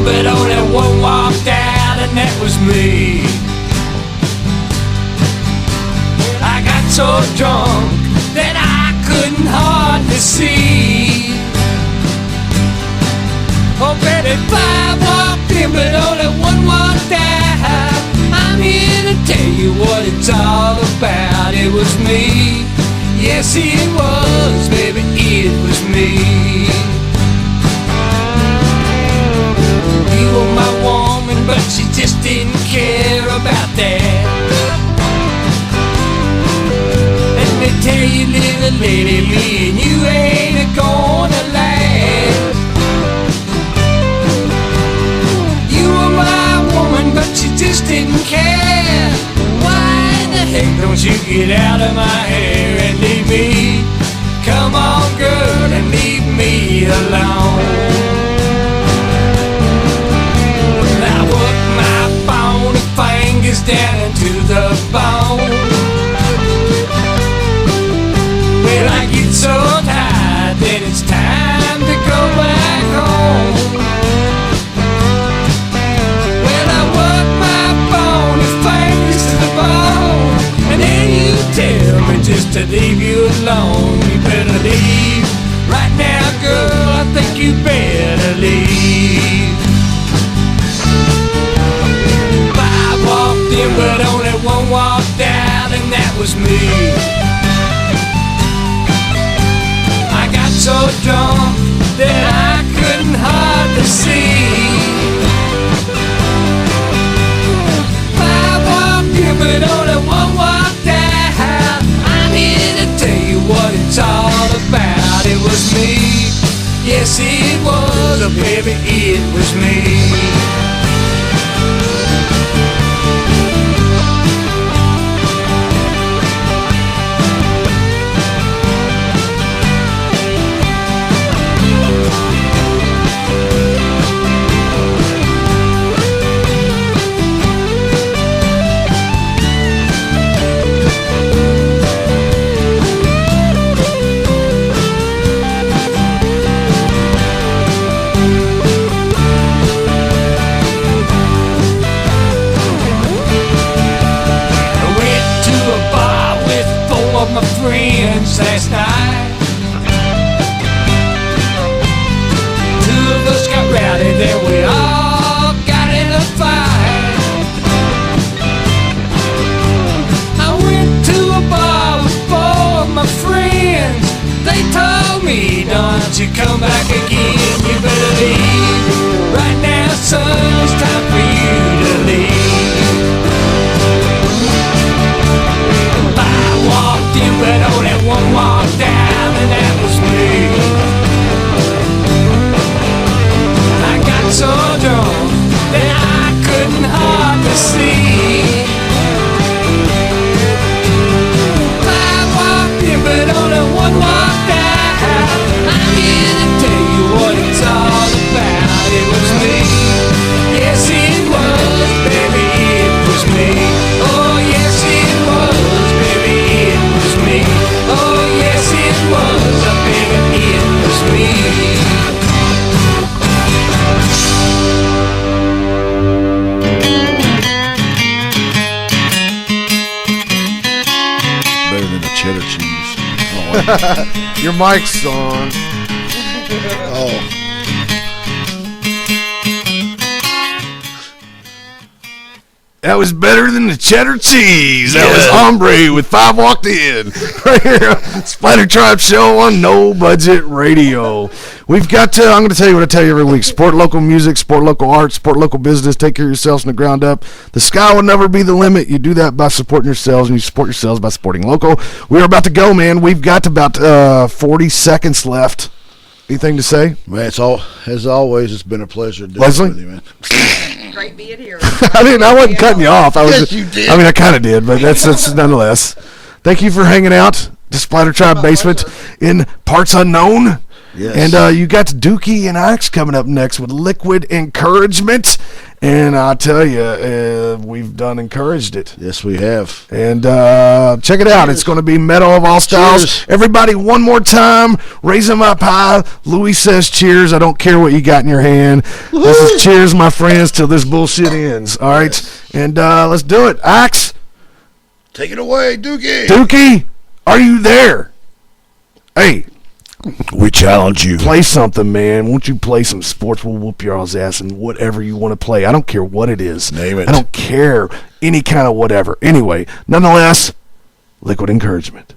But only one walked out, and that was me. I got so drunk that I couldn't hardly see. Oh, baby, 5 walked in, but only 1 walked out. I'm here to tell you what it's all about. It was me. Yes, it was, baby, it was me. You were my woman, but she just didn't care about that. Let me tell you, little lady, me and you ain't gonna last. You were my woman, but she just didn't care. Why the heck don't you get out of my hair and leave me? Come on, girl, and leave me alone. Fingers down into the bone. Well, I get so tired that it's time to go back home. Well, I work my bony fingers to the bone, and then you tell me just to leave you alone. You better leave right now, girl. I think you better leave. Walked in, but only 1 walked out, and that was me. I got so drunk that I couldn't hardly see. 5 walked in, but only 1 walked out. I'm here to tell you what it's all about. It was me. Yes, it was, oh baby, it was me. My friends last night, 2 of us got rowdy, then we all got in a fight. I went to a bar with 4 of my friends. They told me, don't you come back again. You better leave right now, son. It's time for you to leave. Walked in, but only 1 walked out, and that was me. I got so drunk that I couldn't hardly see. 5 walked in, but only 1 walked out. I'm here to tell you what Your mic's on. Oh. That was better than the cheddar cheese. That was Hombre with 5 Walked In. Right here, SplatterTribe Show on No Budget Radio. We've got to, I'm going to tell you what I tell you every week. Support local music, support local art, support local business, take care of yourselves from the ground up. The sky will never be the limit. You do that by supporting yourselves, and you support yourselves by supporting local. We are about to go, man. We've got about 40 seconds left. Anything to say? Man, as always, it's been a pleasure doing Leslie? with you, man. Great being here. I wasn't cutting you off. Yes, you did. I mean, I kind of did, but that's nonetheless. Thank you for hanging out. The SplatterTribe basement in parts unknown. Yes. And you got Dookie and Ike's coming up next with Liquid Encouragement. And I'll tell you, we've done encouraged it. Yes, we have. And check it out. It's going to be metal of all styles. Cheers. Everybody, one more time, raise them up high. Louis says cheers. I don't care what you got in your hand. This is cheers, my friends, till this bullshit ends. All right? Yes. And let's do it. Axe. Take it away, Dookie. Dookie, are you there? Hey. We challenge you. Play something, man. Won't you play some sports? We'll whoop your all's ass and whatever you want to play. I don't care what it is. Name it. I don't care any kind of whatever. Anyway, nonetheless, Liquid Encouragement.